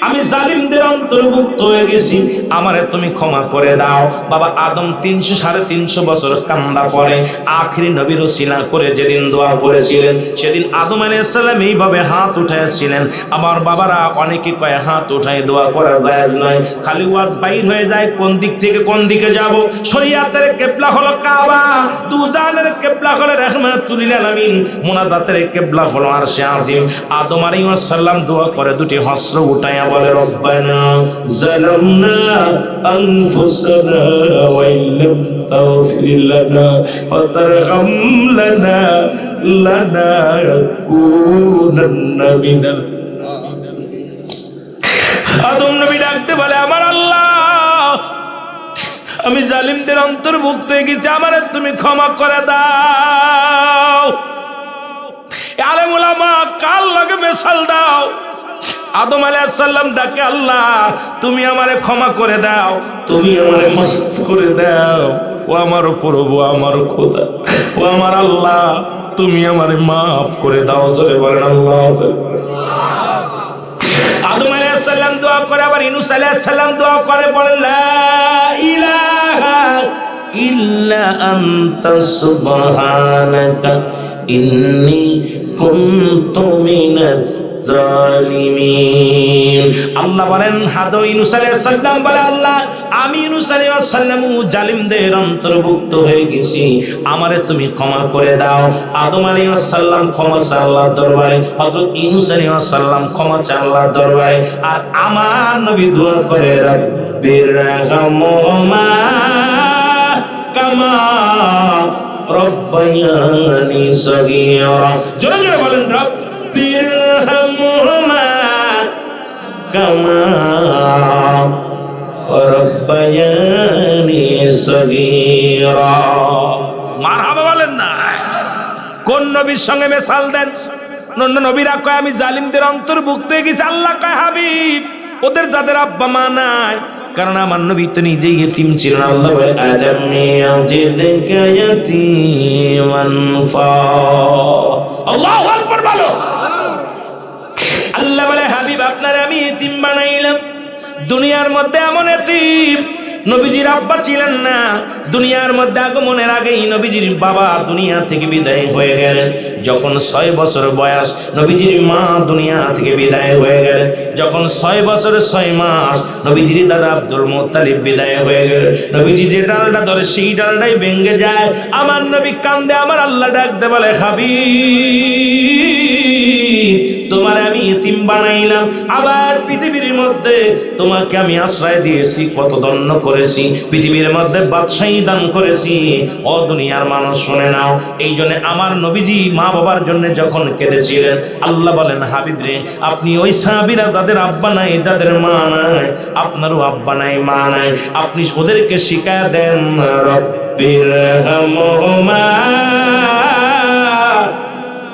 আমি জালিমদের অন্তর্ভুক্ত হয়ে গেছি, আমারে তুমি ক্ষমা করে দাও। বাবা আদম 300-350 বছর কান্দা পরে আখিরি নবীর ওসিলা করে যেদিন দোয়া করেছিলেন, সেদিন আদম আলাইহিস সালাম এইভাবে হাত উঠাইছিলেন। আমার বাবারা, অনেকে কয় হাত উঠাই দোয়া করা জায়েজ নয়, খালি ওয়াজ বাইর হয়ে যায়। কোন দিক থেকে কোন দিকে যাব? শরীয়তের কিবলা হলো কাবা, দুজানের কিবলা হলো রাহমাতুল লিল আলামিন, মুনাজাতের কিবলা হলো আরশে আজিম। আদম আলাইহিস সালাম দোয়া করে দুটি হস্র উঠায়া বলে, রব্বানা যালামনা আনফুসানা ওয়া ইল্লাম তাগফির লানা ওয়া তারহামনা লানাকুনান্না মিনাল। আদম নবী ডাকতে বলে, আমার আল্লাহ, আমি জালিমদের অন্তর্ভুক্ত হয়ে গেছি, আমারে তুমি ক্ষমা করে দাও। আলেম উলামা কাল লাগে মেশাল দাও। আদম আলাইহিস সালাম ডাকে, আল্লাহ তুমি আমারে ক্ষমা করে দাও, তুমি আমারে মাফ করে দাও। ও আমার প্রভু, আমার খোদা, ও আমার আল্লাহ, তুমি আমারে মাফ করে দাও। জোরে বলেন আল্লাহ। আদম আলাইহিস সালাম দোয়া করে, আবার ইউনূস আলাইহিস সালাম দোয়া করে, বলেন লা ইলাহা ইল্লা আনতা সুবহানাকা ইন্নী কুনতু মিনাজ জালিমিন। আল্লাহ বলেন, হাদো ইউনূস আলাইহিস সালাম বলে, আল্লাহ আমি ইউনূস আলাইহিস সালাম জালিমদের অন্তর্ভুক্ত হয়ে গেছি, আমারে তুমি ক্ষমা করে দাও। আদম আলাইহিস সালাম ক্ষমা চায় আল্লাহর দরবারে, হযরত ইউনূস আলাইহিস সালাম ক্ষমা চায় আল্লাহর দরবারে। আর আমার নবী দোয়া করে, রাব্বিরহামহুমা কামা রব্বায়ানি সগীরা। জোরে জোরে বলেন, রাব্বিরহামহুমা কামা রব্বায়ানি সগীরা। মারহাবা বলেন না। কোন নবীর সঙ্গে মেশাল দেন? অন্য নবীরা কয় আমি জালিমদের অন্তর্ভুক্ত হয়ে গেছি, আল্লাহ কয় হাবিব ওদের যাদের আব্বা মা নাই, কারণ আমার নবী তো নিজেই ইতিম ছিলেন। আল্লাহ বলে, আজামি আজিদকা ইয়াতীমান ফা। আল্লাহু আকবার বলো। আল্লাহ বলে, হাবিব আপনারে আমি ইতিম বানাইলাম। দুনিয়ার মধ্যে এমন ইতিম, নবীজির আব্বা ছিলেন না, দুনিয়ার মধ্যে আগমনের আগেই নবীজির বাবা দুনিয়া থেকে বিদায় হয়ে গেলেন। যখন 6 বছর বয়স, নবীজির মা দুনিয়া থেকে বিদায় হয়ে গেলেন। যখন 6 বছরের 6 মাস, নবীজির দাদা আব্দুল মুত্তালিব বিদায় হয়ে গেলেন। নবীজি যে ডালটা ধরে সেই ডালটাই ভেঙে যায়। আমার নবী কান্দে, আমার আল্লাহ ডাকতে বলে, হাবিব তোমার আমি ইতিম বানাইলাম, আবার পৃথিবীর মধ্যে তোমাকে আমি আশ্রয় দিয়েছি, কত ধন্য করেছি, পৃথিবীর মধ্যে বাদশাহী দান করেছি। ও দুনিয়ার মানুষ শুনে নাও। এই জন্য আমার নবীজি মা বাবার জন্য যখন কেঁদেছিলেন, আল্লাহ বলেন, হাবিব রে আপনি ওই সাহাবীরা যাদের আব্বা নাই, যাদের মা নাই, আপনারও আব্বা নাই মা নাই, আপনি ওদেরকে শিখায়া দেন, রব্বিরহামহুমা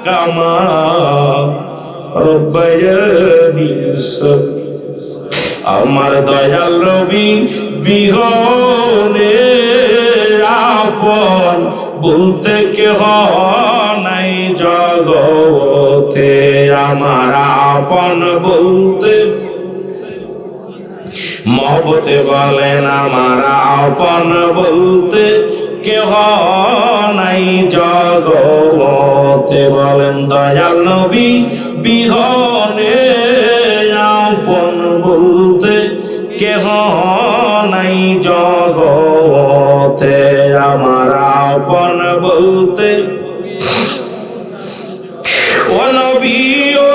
কামা রব্বায়ানি সগীরা। আমার দয়াল নবী বিহনে আপন বলতে কেহ নাই জগতে, আমার আপন বলতে মহব্বতে বলেন, আমার আপন বলতে কেহ নাই জগতে। বলেন, দয়াল নবী বিহনে আপন বলতে কেহ নাই জগতে, আমার আপন বলতে ও নবী ও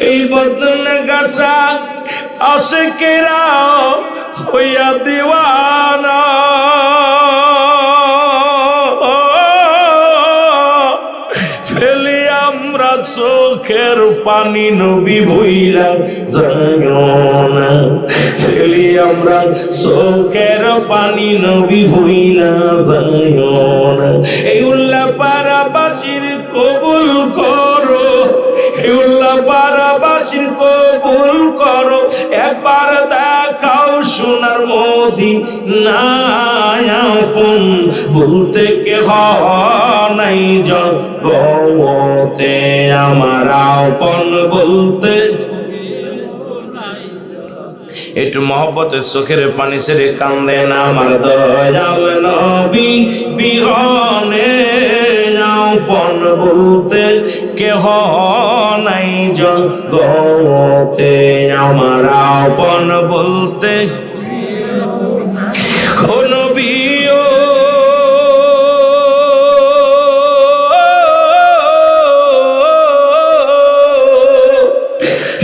এই বদন গাছা আশিকেরা হইয়া দিওয়ানা, ফেলি আমরা চোখের পানি নবী ভুইলা যাইও না, ফেলি আমরা চোখের পানি নবী ভুইলা যাইও না। এই উল্লাহ পারাবাসীর কবুল করো, এই উল্লাহ পারাবাসীর কবুল করো, একবার দেখাও সোনার মদিনা, আপন বলতে কেহ নাই জগতে, আমার আপন বলতে। একটু মহব্বতের চোখের পানি ছেড়ে কান্দেন, আমার দয়াল নবী বিহনে আপন বলতে কেহ নাই জগতে, আমার আপন বলতে ও নবী ও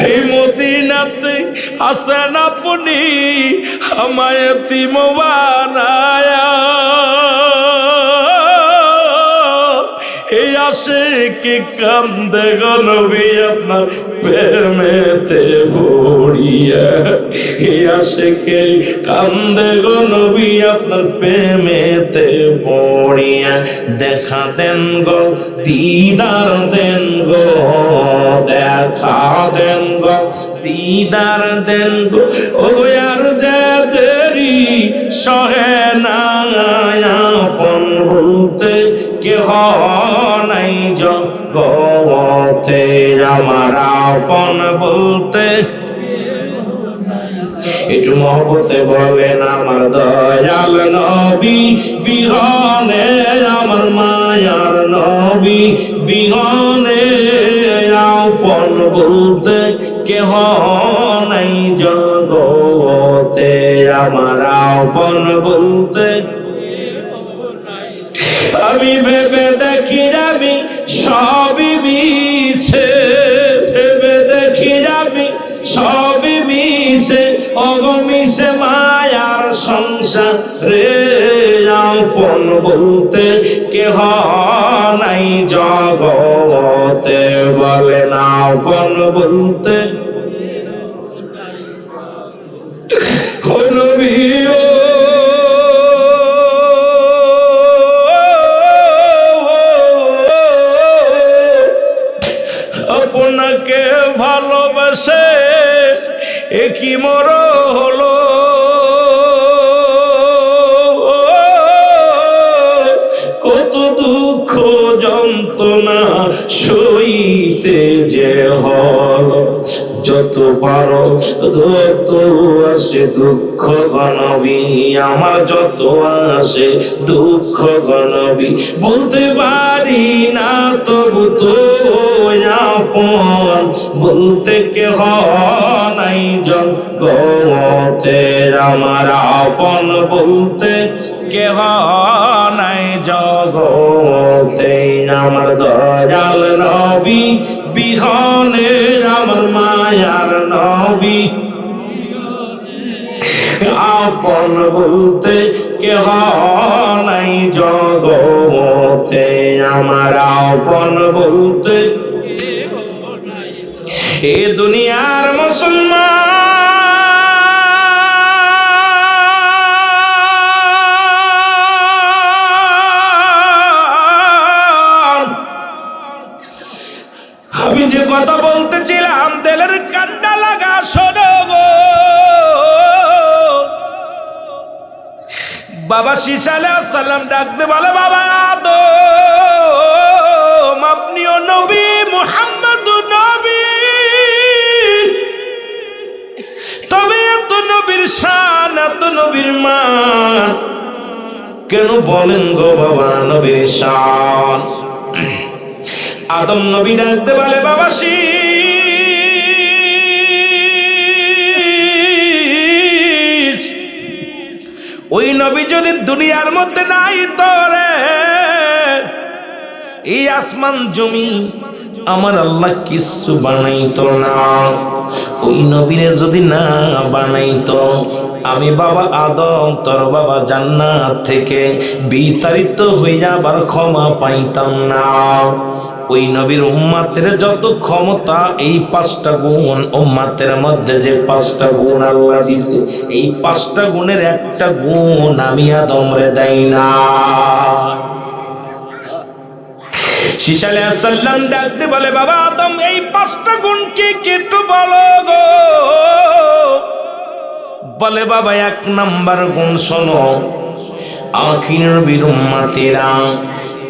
এই মদিনাতে আসেন আপনি আমায় এতিম বানায়া, এই আশিকে কান্দে গো নবী আপনার প্রেমেতে পড়িয়া, এই আশিকে কান্দে গো নবী আপনার প্রেমেতে পড়িয়া। দেখা দেন গো, দিদার দেন গো, দেখা দেন গো, দিদার দেন গো, ও আর যে দেরি সহে না, আপন বলতে কেহ নাই জগতে, আমার আপন বলতে। একটু মহব্বতে বলেন আমার দয়াল নবী বিহনে, আমার মায়ার নবী বিহনে, আপন বলতে কেহ নাই জগতে, আমার আপন বলতে। আমি ভেবে দেখি আমি সবই মিছে, ভেবে দেখি আমি সবই মিছে, অগমিছে মায়ার সংসার রে, আপন বলতে কেহ নাই জগতে, বলেন আপন বলতে। ও নবী ও আপনাকে ভালোবাসে একই মর হলো, কত দুঃখ যন্ত্রণা সইতে যে হল, যত পারো যত আসে দুঃখ গণবি, আমার যত আসে দুঃখ গণবি, বলতে পারি না তবু তো আপন বলতে কেহ নাই জগতে, আমার আপন বলতে কেহ নাই জগতে, আমার দয়াল নবী বিহনে, আমার মায়ার নবী আপন বলতে কেহ নাই জগতে, আমার আপন বলতে। এ দুনিয়ার মুসলমান, আমি যে কথা বলতেছিলাম দিলের কান্ডা লাগা শোনো গো। বাবা ঈসা আলাইহিস সালাম ডাকতে বলে, বাবা আদম আপনিও নবী, মুহাম্মদ নবী, তবে এত নবীর শান, এত নবীর মান কেন বলেন গো বাবা নবীর শান? আদম নবী ডাকতে বলে, বাবা ওই নবী যদি দুনিয়ার মধ্যে নাই তো রে, এই আসমান জমি আমার আল্লাহ কিছু বানাইতো না। ওই নবীরে যদি না বানাইতো, আমি বাবা আদম তোর বাবা জান্নাত থেকে বিতাড়িত হইয়া আবার ক্ষমা পাইতাম না। ওই নবীর উম্মাতের যত ক্ষমতা, এই 5টা গুণ উম্মাতের মধ্যে যে 5টা গুণ আল্লাহ দিছে, এই 5টা গুণের একটা গুণ আমি আদমরে দেই না। ঈসা আলাইহিস সালাম ডাকতে বলে, বাবা আদম এই 5টা গুণ কি একটু বলো গো? বলে, বাবা 1 নাম্বার গুণ শোনো, আখির নবীর উম্মতেরা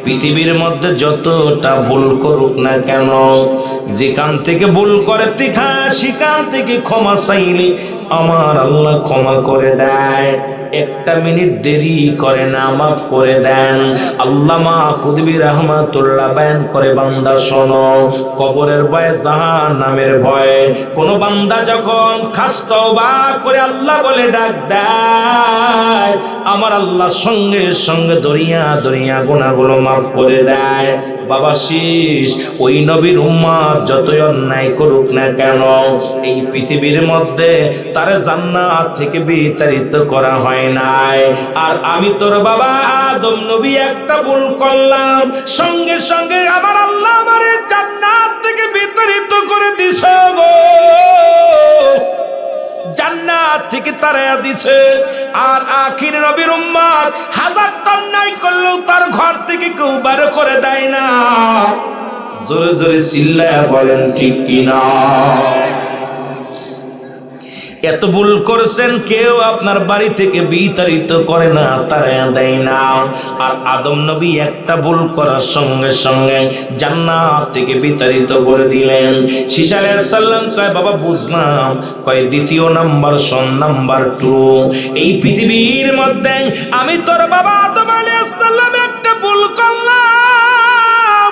পৃথিবীর মধ্যে যতটা ভুল করুক না কেন, যেখান থেকে ভুল করে সেখান থেকে ক্ষমা চাইলে আমার আল্লাহ ক্ষমা করে দেয়। 1টা মিনিট দেরি করে না, মাফ করে দেন। আল্লামা খুদবি রাহমাতুল্লাহ বয়ান করে, বান্দা শোনো, কবরের ভয়ে, জাহান্নামের ভয়ে কোন বান্দা যখন খাস তওবা করে আল্লাহ বলে ডাক দেয়, আমার আল্লাহ সঙ্গে সঙ্গে দরিয়া দরিয়া গুনাহগুলো মাফ করে দেয়। বাবা শীষ, ওই নবীর উম্মত যতই অন্যায় করুক না কেন, এই পৃথিবীর মধ্যে তারে জান্নাত থেকে বিতাড়িত করা হয় নাই। আর আমি তোর বাবা আদম নবী একটা ভুল করলাম, সঙ্গে সঙ্গে আমার আল্লাহ আমারে জান্নাত থেকে বিতাড়িত করে দিছে গো, জান্নাত থেকে তাড়াইয়া দিছে। আর আখির নবীর উম্মত হাজার অন্যায় করলেও তার ঘর থেকে কেউ বের করে দেয় না। জোরে জোরে চিল্লায়া বলেন ঠিক কিনা? এত ভুল করেছেন, কেউ আপনার বাড়ি থেকে বিতাড়িত করে না, তাড়াইয়া দেয় না। আর আদম নবী একটা ভুল করার সঙ্গে সঙ্গে জান্নাত থেকে বিতাড়িত করে দিলেন। ঈসা আলাইহিস সালাম কয় বাবা বুঝলাম, কয় দ্বিতীয় নাম্বার সন নাম্বার 2, এই পৃথিবীর মধ্যে আমি তোর বাবা আদম আলাইহিস সালাম একটা ভুল করলাম,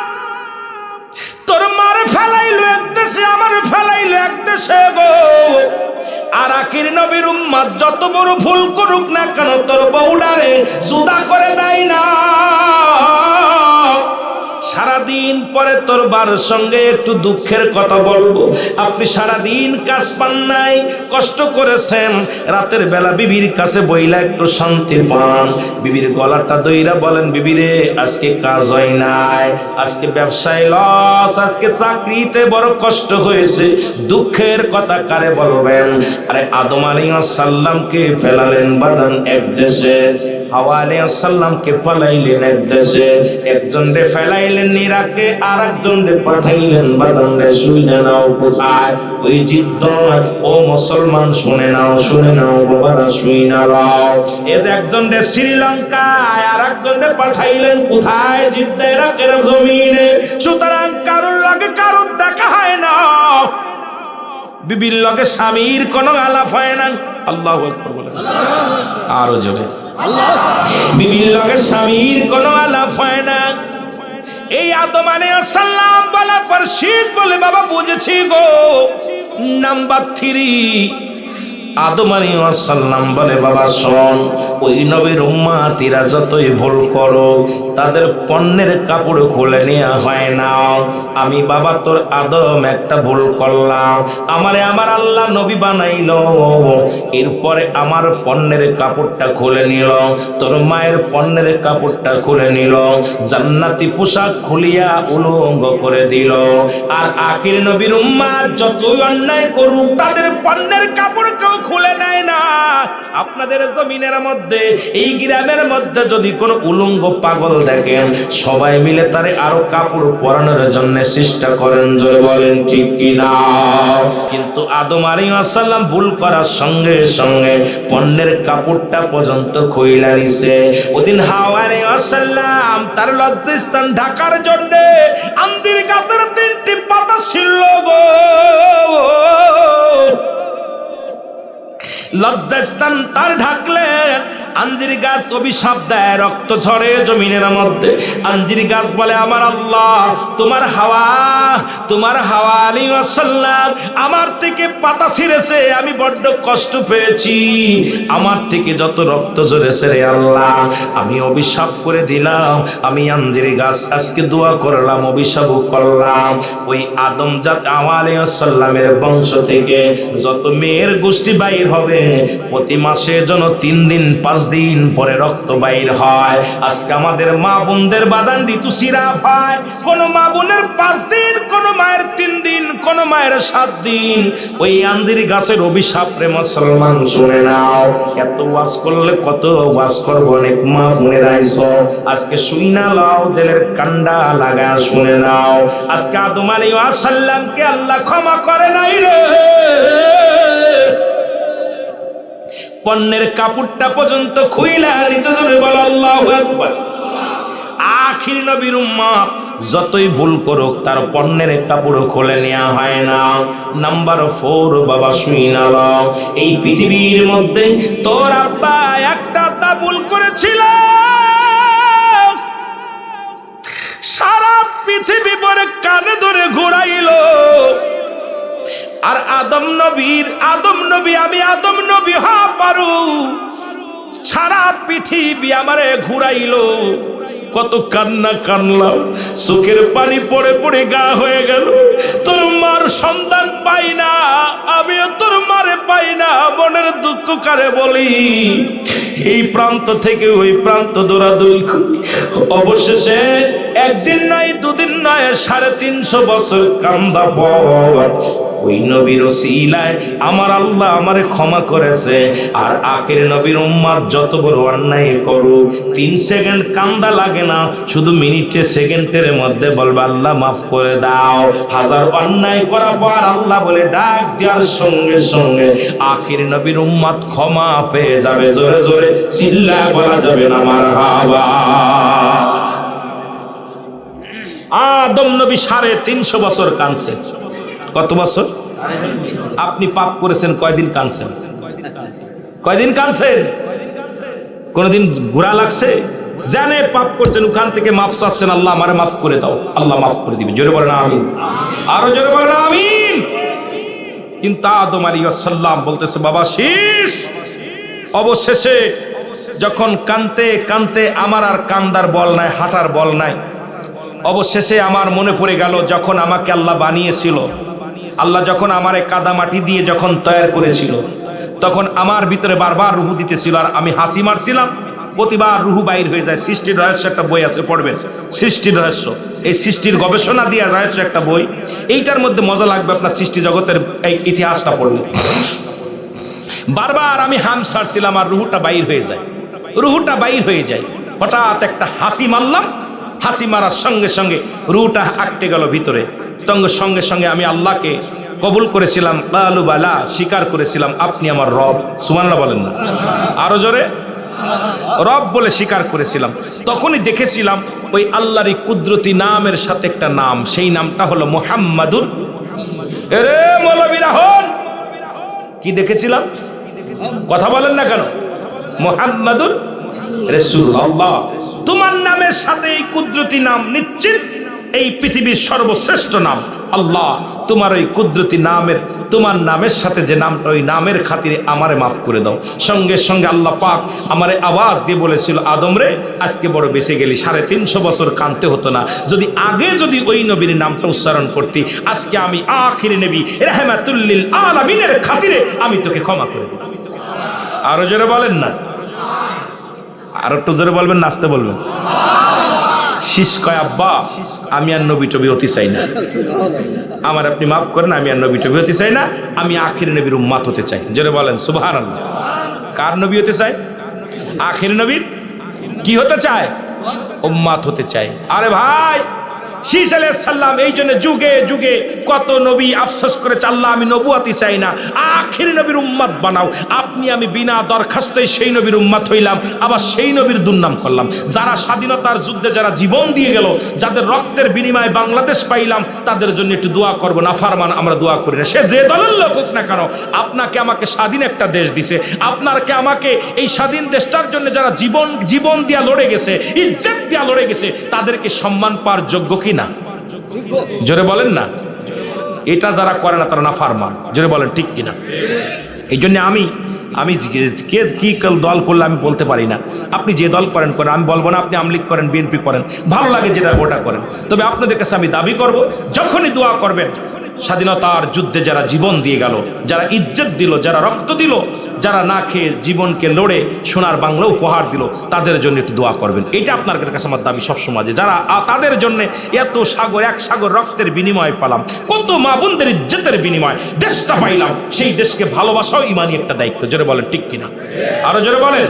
তোর মারে ফেলাইলো এক দেশে, আমার ফেলাইলো এক দেশে গো। আর আখির নবীর উম্মত যত বড় ভুল করুক না কেন, তোর বউডারে জুদা করে দেয় না। সারাদিন পরে তোর বার সঙ্গে একটু দুঃখের কথা বলবো। আপনি সারাদিন কাজ পান নাই, কষ্ট করেছেন, রাতের বেলা বিবির কাছে বইলা একটু শান্তি পান। বিবির গলাটা দইরা বলেন, বিবিরে আজকে কাজ হয় নাই, আজকে ব্যবসায় লস, আজকে চাকরিতে বড় কষ্ট হয়েছে। দুঃখের কথা কারে বলবেন? আরে আদম আলাইহিস সালামকে ফেলালেন বাদান এক দেশে, হাওয়া আলাইহিস সালামকে ফেলাইলেন এক দেশে, একজন রে ফেলাইলেন নিরাকে, আর একজন রে পাঠাইলেন বাদান রে। শুনে নাও কোথায়? ওই জিদ্দয়। ও মুসলমান শুনে নাও, শুনে নাও বাবারা, শুনে নাও। এই যে একজন রে শ্রীলঙ্কায়, আর একজন রে পাঠাইলেন কোথায়? জিদ্দা, ইরাকের জমিনে। সুতরাং কারোর লগে কারোর দেখা হয় না, বিবির লগে স্বামীর কোনো আলাপ হয় না। আল্লাহু আকবার বলেন আরো জোরে। বিবির লগে স্বামীর কোনো আলাপ হয় না। এই আদম আলাইহিস সালাম বলার পর শীত বলে বাবা বুঝেছি গো। নাম্বার 3, আদম আলাইহিস সালাম বলে বাবা শোন, ওই নবীর উম্মতিরা যতই ভুল করো, তাদের পণ্যের কাপড় খুলে নেওয়া হয় না। আমি বাবা তোর আদম একটা ভুল করলাম, আমারে আমার আল্লাহ নবী বানাইলো, এরপরে আমার পণ্যের কাপড়টা খুলে নিল, তোর মায়ের পণ্যের কাপড়টা খুলে নিল, জান্নাতি পোশাক খুলিয়া উলঙ্গ করে দিল। আর আখির নবীর উম্মত যতই অন্যায় করুক, তাদের পণ্যের কাপড় কেউ খুলে নেয় না। আপনাদের জমিনের মধ্যে, এই গ্রামের মধ্যে যদি কোনো উলঙ্গ পাগল দেখেন, সবাই মিলে তারে আরো কাপড় পরানোর জন্য চেষ্টা করেন। জোরে বলেন ঠিক কিনা? কিন্তু আদম আলাইহিস সালাম ভুল করার সঙ্গে সঙ্গে পণ্যের কাপড়টা পর্যন্ত খুইলা নিছে। ওদিন হাওয়া আলাইহিস সালাম তার লজ্জাস্থান ঢাকার জন্য আন্দির গাছের 3টি পাতা ছিল গো। লজ্জাস্থান তার ঢাকলেন, আঞ্জির গাছ অভিশাপ দেয়, রক্ত ঝরে জমিনের মধ্যে। আঞ্জির গাছ বলে, আমার আল্লাহ, তোমার হাওয়া আলাইহিস সালাম আমার থেকে পাতা ছিঁড়েছে, আমি বড্ড কষ্ট পেয়েছি, আমার থেকে যত রক্ত ঝরেছে রে আল্লাহ, আমি অভিশাপ করে দিলাম। আমি আঞ্জির গাছ আজকে দোয়া করলাম, অভিশাপ করলাম, ওই আদম জাত হাওয়া আলাইহিস সালামের বংশ থেকে যত মেয়ের গোষ্ঠী বাইর হবে, প্রতি মাসে যেন 3 দিন 5 দিন পরে রক্ত বাইর হয়। আজকে আমাদের মা বোনদের বাদান ঋতুস্রাব হয়, কোন মা বোনের 5 দিন, কোন মায়ের 3 দিন, কোন মায়ের 7 দিন। ওই আন্দির গাছের অভিশাপ রে মুসলমান শুনে নাও। এত ওয়াজ করলে কত ওয়াজ করব, অনেক মা বোনের আইছো, আজকে শুইনা লাও, দিলের কান্ডা লাগা শুনে নাও। আজকে আদম আলাইহিস সালামকে আল্লাহ ক্ষমা করে নাই রে, পণ্যের কাপড়টা পর্যন্ত খুইলা নিচে জোরে বল আল্লাহু আকবার। আখির নবীর উম্মত যতই ভুল করুক, তার পণ্যের কাপড় খুলে নেওয়া হয় না। নাম্বার 4 বাবা শুইনা লও, এই পৃথিবীর মধ্যে তোর আব্বা একটা ভুল করেছিল, সারা পৃথিবী পরে কানে ধরে ঘোরাইলো। আর আদম নবী আমি আদম নবী হওয়া পারু, সারা পৃথিবী আমারে ঘুরাইলো। কত কান্না কানলাম, চোখের পানি পড়ে পড়ে গা হয়ে গেল। তোর মার মার সন্ধান পাই না, আমিও তোর মারে পাই না, মনের দুঃখ কারে বলি। এই প্রান্ত থেকে ওই প্রান্ত দৌড়াদৌড়ি করি, অবশেষে একদিন নয় দুদিন নয় 350 বছর কান্দা পর ওই নবীর ওসিলায় আমার আল্লাহ আমারে ক্ষমা করেছে। আর আখের নবীর উম্মত যত বড় অন্যায় করো 3 সেকেন্ড কান্দা লাগে না, শুধু মিনিটে সেকেন্ডের মধ্যে বলবে আল্লাহ মাফ করে দাও। হাজার অন্যায় করার পর আল্লাহ বলে ডাক দেওয়ার সঙ্গে সঙ্গে আখের নবীর উম্মত ক্ষমা পেয়ে যাবে। জোরে জোরে চিল্লায় বলা যাবে না মারহাবা। আদম নবী 350 বছর কাঁদছেন। কত বছর? আপনি পাপ করেছেন কয়দিন কাঁদছেন? কয়দিন কাঁদছেন? কোনদিন ঘোরা লাগছে? জানে পাপ করছেন, ওখান থেকে মাফ চাচ্ছেন, আল্লাহ আমারে মাফ করে দাও, আল্লাহ মাফ করে দিবে। জোরে বলেন আমিন, আরো জোরে বলেন আমিন। কিন্তু আদম আলাইহিস সালাম বলতেছে বাবা শেষ। অবশেষে যখন কানতে কানতে আমার আর কান্দার বল নাই, হাঁটার বল নাই, অবশেষে আমার মনে পড়ে গেল যখন আমাকে আল্লাহ বানিয়েছিল, আল্লাহ যখন আমারে কাদা মাটি দিয়ে যখন তৈরি করেছিল, তখন আমার ভিতরে বারবার রুহু দিতেছিল আর আমি হাসি মারছিলাম, প্রতিবার রুহু বাইর হয়ে যায়। সৃষ্টির রহস্য একটা বই আছে, পড়বেন, সৃষ্টির রহস্য। এই সৃষ্টির গবেষণা দিয়ে রহস্য একটা বই, এইটার মধ্যে মজা লাগবে আপনার সৃষ্টি জগতের এই ইতিহাসটা পড়লে। বারবার আমি হাম ছাড়ছিলাম আর রুহুটা বাইর হয়ে যায়, রুহুটা বাইর হয়ে যায়। হঠাৎ একটা হাসি মারলাম, হাসি মারার সঙ্গে সঙ্গে রুহুটা আটকে গেল ভিতরে। সঙ্গে সঙ্গে আমি আল্লাহকে কবুল করেছিলাম, কালু বালা, স্বীকার করেছিলাম আপনি আমার রব। সুবহানাল্লাহ বলেন না, আরো জোরে, রব বলে স্বীকার করেছিলাম। তখনই দেখেছিলাম ওই আল্লাহরই কুদরতি নামের সাথে একটা নাম, সেই নামটা হলো মুহাম্মাদুর। এরে মৌলবী রাহুল, কি দেখেছিলাম? কথা বলেন না কেন? মুহাম্মাদুর রাসূলুল্লাহ। তোমার নামের সাথে এই কুদরতি নাম নিশ্চিত এই পৃথিবীর সর্বশ্রেষ্ঠ নাম আল্লাহ। তোমার ওই কুদরতি নামের, তোমার নামের সাথে যে নামটা, ওই নামের খাতিরে আমারে মাফ করে দাও। সঙ্গে সঙ্গে আল্লাহ পাক আমারে আওয়াজ দিয়ে বলেছিল, আদম রে আজকে বড় বেঁচে গেলি, 350 বছর কাঁদতে হতো না। যদি আগে যদি ওই নবীর নামটা উচ্চারণ করতি, আজকে আমি আখির নবী রাহমাতুল লিল আলামিনের খাতিরে আমি তোকে ক্ষমা করে দিই। আরো জোরে বলেন না, আরো একটু জোরে বলবেন, নাচতে বলবেন। শীষ কয় আব্বা আমি আর নবী টবি হতে চাই না, আমার আপনি মাফ করেন, আমি আর নবী টবি হতে চাই না, আমি আখির নবীর উম্মত হতে চাই। জোরে বলেন সুবহানাল্লাহ। কার নবী হতে চায়? আখির নবীর কি হতে চায়? উম্মত হতে চায়। আরে ভাই, শীষ আলাইহিস সালাম এই জন্য যুগে যুগে কত নবী আফসোস করেছে, আল্লাহ আমি নবুয়াতি চাই না, আখির নবীর উম্মত বানাও। আপনি আমি বিনা দরখাস্তই সেই নবীর উম্মত হইলাম, আবার সেই নবীর দুর্নাম করলাম। যারা স্বাধীনতার যুদ্ধে যারা জীবন দিয়ে গেল, যাদের রক্তের বিনিময়ে বাংলাদেশ পাইলাম, তাদের জন্য একটু দোয়া করবো না? ফারমান আমরা দোয়া করি না, সে যে দলের লোক হোক না কেন। আপনাকে আমাকে স্বাধীন একটা দেশ দিছে, আপনাকে আমাকে এই স্বাধীন দেশটার জন্য যারা জীবন দিয়া লড়ে গেছে, ইজ্জত দিয়া লড়ে গেছে, তাদেরকে সম্মান পাওয়ার যোগ্য কি না? জোরে বলেন না। এটা যারা করে না তারা নাফরমান। জোরে বলেন ঠিক কিনা? এই জন্য আমি কে কি দল করলে আমি বলতে পারি না। আপনি যে দল করেন করেন, আমি বলবো না আপনি আমলিগ করেন, বিএনপি করেন, ভালো লাগে যেটা ওটা করেন। তবে আপনাদের কাছে আমি দাবি করব, যখনই দোয়া করবেন, স্বাধীনতার যুদ্ধে যারা জীবন দিয়ে গেল, যারা ইজ্জত দিল, যারা রক্ত দিল, যারা না খেয়ে জীবনকে লড়ে সোনার বাংলা উপহার দিল, তাদের জন্য একটু দোয়া করবেন। এটা আপনার কাছে আমার দাবি সবসময়, যে যারা তাদের জন্য এত সাগর, এক সাগর রক্তের বিনিময় পেলাম, কত মা বোনদের ইজ্জতের বিনিময় দেশটা পাইলাম, সেই দেশকে ভালোবাসাও ইমানি একটা দায়িত্ব। জোরে বলেন ঠিক কিনা? আরো জোরে বলেন।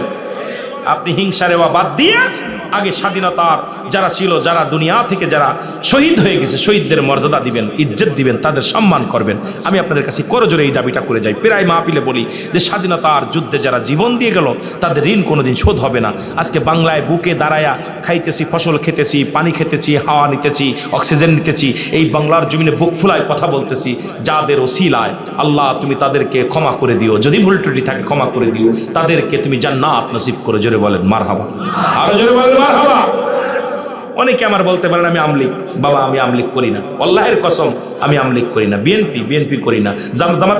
আপনি হিংসারে বাদ দিয়ে আগে স্বাধীনতার যারা ছিল, যারা দুনিয়া থেকে যারা শহীদ হয়ে গেছে, শহীদদের মর্যাদা দিবেন, ইজ্জত দিবেন, তাদের সম্মান করবেন। আমি আপনাদের কাছে করজোরে এই দাবিটা করে যাই, প্রায় মাহফিলে বলি যে স্বাধীনতার যুদ্ধে যারা জীবন দিয়ে গেল, তাদের ঋণ কোনোদিন শোধ হবে না। আজকে বাংলায় বুকে দাঁড়ায়া খাইতেছি, ফসল খেতেছি, পানি খেতেছি, হাওয়া নিতেছি, অক্সিজেন নিতেছি, এই বাংলার জমিনে বুক ফুলায় কথা বলতেছি। যাদের ওসিলায় আল্লাহ তুমি তাদেরকে ক্ষমা করে দিও, যদি ভুল ত্রুটি থাকে ক্ষমা করে দিও, তাদেরকে তুমি জান্নাত নসিব করে। জোরে বলেন মারহাবা, আরো জোরে বলেন মারহাবা। অনেকে আমার বলতে পারেন আমি আমলিগ, বাবা আমি আমলিগ করি না, আল্লাহর কসম আমি আমলিগ করি না, বিএনপি করি না, জামাত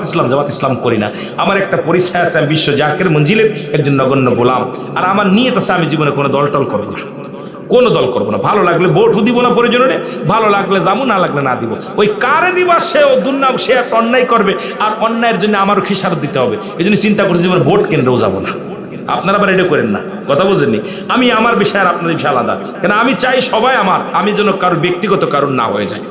ইসলাম করি না। আমার একটা পরিচয় আছে, আমি বিশ্ব জাকির মঞ্জিলের একজন নগণ্য গোলাম, আর আমার নিয়ত আছে আমি জীবনে কোনো দল টল করব না। কোনো দল করবো না। ভালো লাগলে ভোটও দিব না প্রয়োজনে, ভালো লাগলে যাবো, না লাগলে না দিব। ওই কারে দিবা সেও দুর্নাম, সে একটা অন্যায় করবে, আর অন্যায়ের জন্য আমারও খেসারত দিতে হবে। এই জন্য চিন্তা করছি এবার ভোট কেন্দ্রেও যাবো না। আপনারা আবার এটা করেন না, কথা বুঝেননি? আমি আমার বিষয় আর আপনাদের বিষয় আলাদা, কেন আমি চাই সবাই আমার, আমি যেন কারোর ব্যক্তিগত কারণ না হয়ে যায়।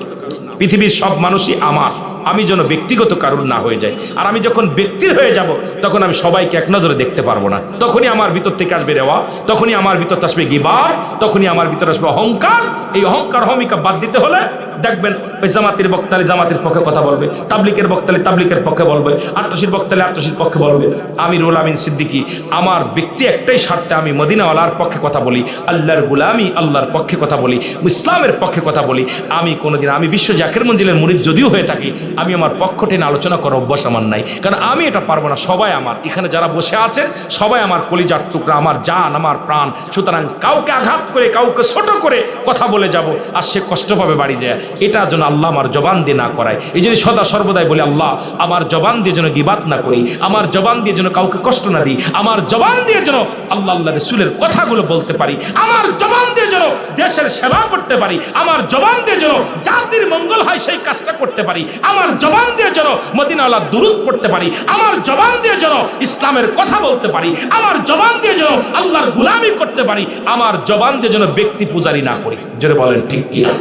পৃথিবীর সব মানুষই আমার, আমি যেন ব্যক্তিগত কারণ না হয়ে যায়। আর আমি যখন ব্যক্তির হয়ে যাব, তখন আমি সবাইকে এক নজরে দেখতে পারবো না। তখনই আমার ভিতর থেকে আসবে রেওয়া, তখনই আমার ভিতর আসবে গিবত, তখনই আমার ভিতর আসবে অহংকার। এই অহংকার হমিকা বাদ দিতে হলে দেখবেন ওই জামাতের বক্তালি জামাতের পক্ষে কথা বলবে, তাবলিকের বক্তালি তাবলিকের পক্ষে বলবে, আট্টশির বক্তালি আট্টশির পক্ষে বলবে। আমি রুহুল আমিন সিদ্দিকী, আমার ব্যক্তি একটাই স্বার্থে আমি মদিনাওয়ালার পক্ষে কথা বলি, আল্লাহর গুলামি আল্লাহর পক্ষে কথা বলি, ইসলামের পক্ষে কথা বলি। আমি কোনোদিন, আমি বিশ্ব জাকির মঞ্জিলের মুরিদ যদিও হয়ে থাকি, আমি আমার পক্ষ টেনে আলোচনা করার অভ্যাস আমার নাই, কারণ আমি এটা পারবো না। সবাই আমার, এখানে যারা বসে আছেন সবাই আমার কলিজার টুকরা, আমার জান, আমার প্রাণ। সুতরাং কাউকে আঘাত করে, কাউকে ছোট করে কথা বলে যাব, আর সে কষ্ট পাবে বাড়ি যায়, এটা যেন আল্লাহ আমার জবান দিয়ে না করায়। এই জন্য সদা সর্বদাই বলি, আল্লাহ আমার জবান দিয়ে যেন গিবাত না করি, আমার জবান দিয়ে যেন কাউকে কষ্ট না দিই, আমার জবান দিয়ে যেন আল্লাহ আল্লাহ রাসূলের কথাগুলো বলতে পারি, আমার জবান দিয়ে যেন দেশের সেবা করতে পারি, আমার জবান দিয়ে যেন জাতির মঙ্গল হয় সেই কাজটা করতে পারি, আমার জবান দিয়ে যেন মদিনাওয়ালার দুরূদ পড়তে পারি, আমার জবান দিয়ে যেন ইসলামের কথা বলতে পারি, আমার জবান দিয়ে যেন আল্লাহর গোলামি করতে পারি, আমার জবান দিয়ে যেন ব্যক্তি পূজারি না করি। জোরে বলেন ঠিক কিনা?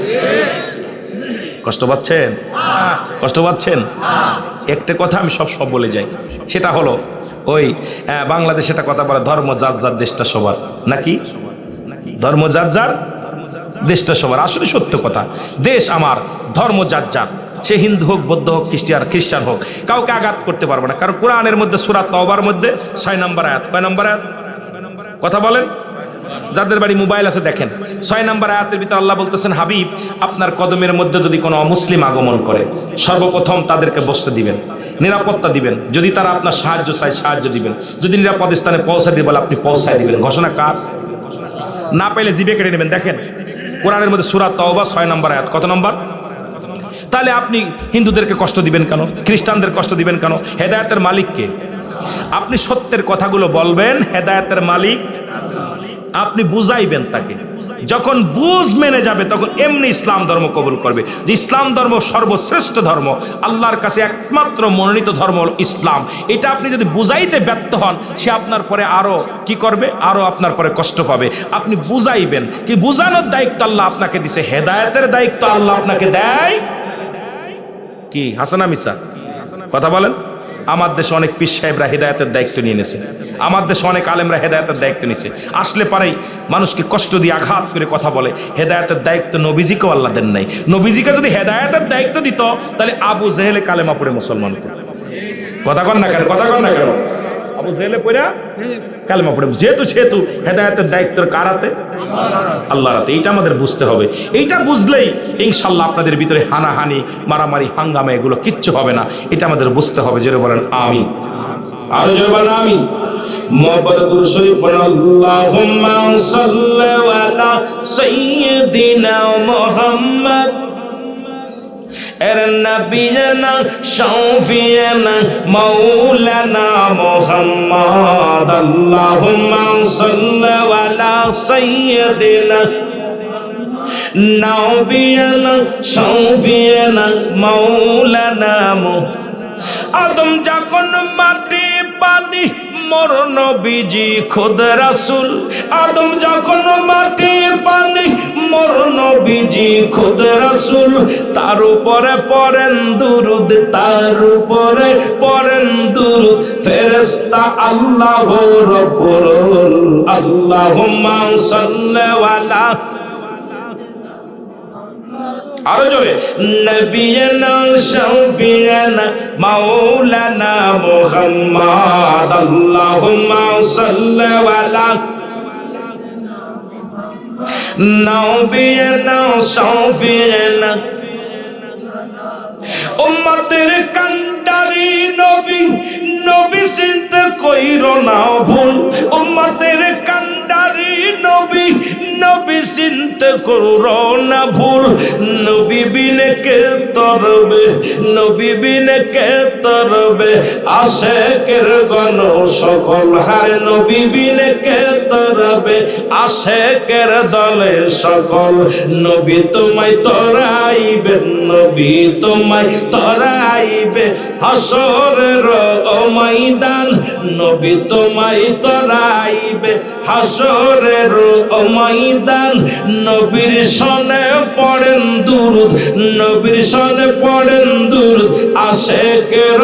কষ্ট পাচ্ছেন? কষ্ট পাচ্ছেন? একটা কথা আমি সব বলে যাই, সেটা হলো ওই বাংলাদেশে একটা কথা বলে, ধর্ম যার যার দেশটা সবার, নাকি? ধর্ম যার যার দেশটা সবার, আসলে সত্য কথা। দেশ আমার, ধর্ম যার যার, সে হিন্দু হোক, বৌদ্ধ হোক, খ্রিস্টান হোক, কাউকে আঘাত করতে পারবো না। কারণ কোরআনের মধ্যে সূরা তাওবার মধ্যে 6 নম্বর আয়াত, কয় নম্বর আয়াত? কথা বলেন, যাদের বাড়ি মোবাইল আছে দেখেন, 6 নম্বর আয়াতের ভিতরে আল্লাহ বলতেছেন, হাবিব আপনার কদমের মধ্যে যদি কোনো অমুসলিম আগমন করে, সর্বপ্রথম তাদেরকে বসতে দিবেন, নিরাপত্তা দিবেন, যদি তারা আপনার সাহায্য চায় সাহায্য দিবেন, যদি নিরাপদ স্থানে পৌঁছায় দিবেন আপনি পৌঁছায় দিবেন। ঘোষণা কার? না পাইলে জিবে কেটে নেবেন। দেখেন কোরআনের মধ্যে সূরা তাওবা 6 নম্বর আয়াত, কত নম্বর? তাহলে আপনি হিন্দুদেরকে কষ্ট দিবেন কেন? খ্রিস্টানদের কষ্ট দিবেন কেন? হেদায়েতের মালিক কে? আপনি সত্যের কথাগুলো বলবেন, হেদায়েতের মালিক আপনি বুঝাইবেন তাকে। যখন বুঝ মেনে যাবে তখন এমনি ইসলাম ধর্ম কবুল করবে, যে ইসলাম ধর্ম সর্বশ্রেষ্ঠ ধর্ম, আল্লাহর কাছে একমাত্র মনোনীত ধর্ম হলো ইসলাম। এটা আপনি যদি বুঝাইতে ব্যর্থ হন, সে আপনার পরে আরো কি করবে? আরো আপনার পরে কষ্ট পাবে। আপনি বুঝাইবেন, কি বুঝানোর দায়িত্ব আল্লাহ আপনাকে দিছে, হেদায়েতের দায়িত্ব আল্লাহ আপনাকে দেয় কি? হাসানা মিসা কথা বলেন। আমার দেশে অনেক পীর সাহেবরা হেদায়েতের দায়িত্ব নিয়ে নিয়েছে, আমার দেশে অনেক আলেমরা হেদায়েতের দায়িত্ব নিয়েছে। আসলে পারেই মানুষকে কষ্ট দিয়ে আঘাত করে কথা বলে, হেদায়েতের দায়িত্ব নবীজিকেও আল্লাহ দেন নাই। নবীজিকে যদি হেদায়েতের দায়িত্ব দিত, তাহলে আবু জেহেলে কালেমা পড়ে মুসলমান হতো। কথা কন না কেন? কথা কন না কেন? আবু জেহেলে পড়া কালেমা পড়ে, যেহেতু হেদায়েতের দায়িত্ব কার হাতে? আল্লাহর হাতে। এইটা আমাদের বুঝতে হবে। এইটা বুঝলেই ইনশাআল্লাহ আপনাদের ভিতরে হানাহানি, মারামারি, হাঙ্গামা এগুলো কিচ্ছু হবে না। এটা আমাদের বুঝতে হবে। জোরে বলেন আমিন। আরো জোরে বলেন আমিন। মুহাম্মদ শরীফ পড়ুন, আল্লাহুম্মা সাল্লি আলা সাইয়্যিদিনা মুহাম্মদ এর নবিয়ানা শাফিয়ানা মাওলানা মুহাম্মদ। আল্লাহুম্মা সাল্লি আলা সাইয়্যিদিনা নবিয়ানা শাফিয়ানা মাওলানা আদম যখন মাটি পানি মোর নবীজি খুদ রাসূল, আদম যখন মাটি পানি মোর নবীজি খুদ রাসূল, তার উপরে পড়েন দুরুদ, তার উপরে পড়েন দুরুদ ফেরেশতা আল্লাহ রাব্বুল। আল্লাহুম্মা সাল্লি আলা, আরো জোরে, নবিয়ানা শাফিয়ানা মাওলানা মুহাম্মদ। আল্লাহুম্মা সাল্লি আলা নবিয়ানা শাফিয়ানা, উম্মতের কান্ডারি নবী, নবী চিনতে কইরো না ভুল, উম্মতের কান্ডারি নবী, নবী চিনতে করো না ভুল, নবী বিনে কে তরবে, নবী বিনে কে তরবে আশেকের গণ সকল, হারে নবী বিনে কে তরবে আশেকের দলে সকল। নবী তোমায় তরাইবেন, নবী তোমায় তরাইবে হাসরের ময়দান, নবী তোমায় তরাইবে হাসরের ময়দান। নবীর সনে পড়েন দুরুদ, নবীর সনে পড়েন দুরুদ আশেকের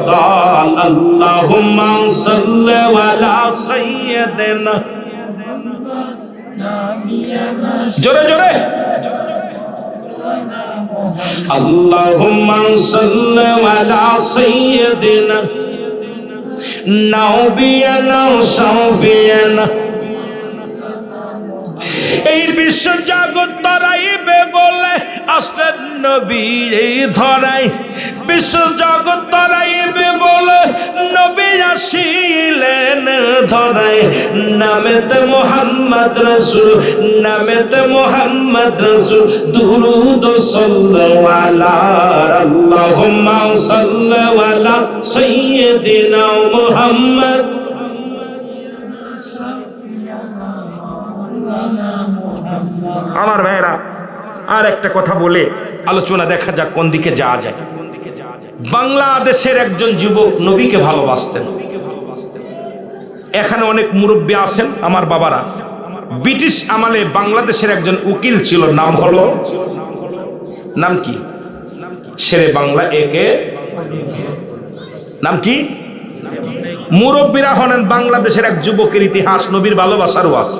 দল। আল্লাহুম্মা সাল্লি আলা সাইয়্যিদিনা, জোরে জোরে, আল্লাহুম্মা সাল্লি আলা সাইয়্যিদিনা নাবিয়ানা শাফিয়ানা। এই বিশ্ব জগৎ তরাইবে বলে আসলেন নবী এই ধরাই, বিশ্ব জগৎ তরাইবে বলে নবী আসিলেন ধরাই। নামেতে মুহাম্মদ রাসূল, নামেতে মুহাম্মদ রাসূল, দুরূদ সাল্লাল্লাহু আলা, আল্লাহুম্মা সাল্লি আলা সাইয়্যিদিনা মুহাম্মদ। আমার ভাইরা, আর একটা কথা বলে আলোচনা দেখা যাক কোন দিকে যাওয়া যায়। বাংলাদেশের একজন যুবক নবীকে ভালোবাসতেন। এখানে অনেক মুরব্বী আছেন আমার বাবারা। ব্রিটিশ আমলে বাংলাদেশের একজন উকিল ছিল, নাম হলো, নাম কি, শেরে বাংলা একে, নাম কি? মুরব্বীরা হলেন বাংলাদেশের এক যুবকের ইতিহাস, নবীর ভালোবাসার ওয়াজ।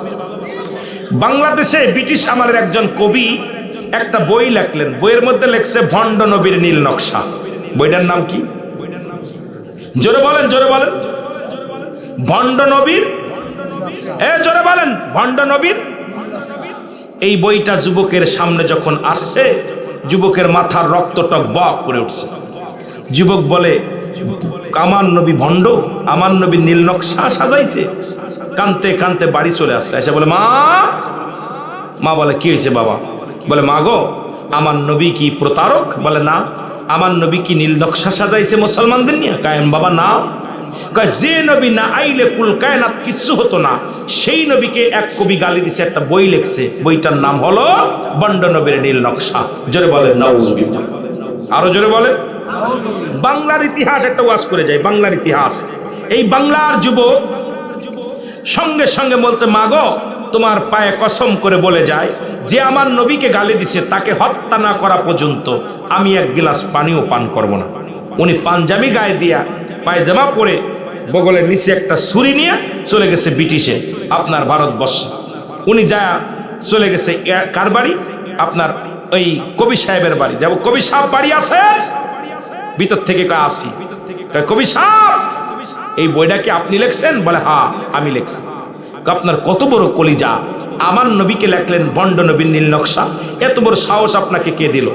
বাংলাদেশে ব্রিটিশ আমলের একজন কবি একটা বই লেখলেন, বইয়ের মধ্যে লেখছে ভণ্ড নবীর নীল নকশা। বইটার নাম কি? জোরে বলেন, জোরে বলেন, ভণ্ড নবীর, জোরে বলেন, ভণ্ড নবীর। এই বইটা যুবকের সামনে যখন আসছে, যুবকের মাথার রক্ত টকবক করে উঠছে। যুবক বলে, আমার নবী ভণ্ড, আমার নবী নীল নকশা সাজাইছে। কানতে কানতে বাড়ি চলে আসছে, এসে বলে, মা, মা বলে কি হয়েছে বাবা? বলে, মা গো, আমার নবী কি প্রতারক? বলে না। আমার নবী কি নীল নকশা সাজাইছে মুসলমানদের নিয়ে? কায়েম বাবা না। যে নবী না আইলে কুল কায়নাত কিচ্ছু হতো না, সেই নবীকে এক কবি গালি দিছে, একটা বই লেখছে, বইটার নাম হলো ভণ্ড নবীর নীল নকশা। জোরে বলেন নাউজুবিল্লাহ, আরো জোরে বলেন। বাংলার ইতিহাস একটা ওয়াজ করে যায়, বাংলার ইতিহাস। এই বাংলার যুবক সঙ্গে সঙ্গে বলতে, মা গো, তোমার পায়ে কসম করে বলে যায়, যে আমার নবীকে গালি দিছে তাকে হত্যা না করা পর্যন্ত আমি এক গ্লাস পানিও পান করব না। উনি পাঞ্জাবি গায়ে দিয়া পায়জামা পরে বগলের নিচে একটা ছুরি নিয়ে চলে গেছে ব্রিটিশে, আপনার ভারতবর্ষে। উনি যা চলে গেছে কার বাড়ি? আপনার ওই কবি সাহেবের বাড়ি। যাব, কবি সাহেব বাড়ি আছে? ভিতর থেকে আসি, কবি সাহেব এই বইটা কি আপনি লেখছেন? বলে হ্যাঁ আমি লেখছি। আপনার কত বড় কলিজা, আমার নবীকে লেখলেন ভণ্ড নবীর নীল নকশা, এত বড় সাহস আপনাকে কে দিল?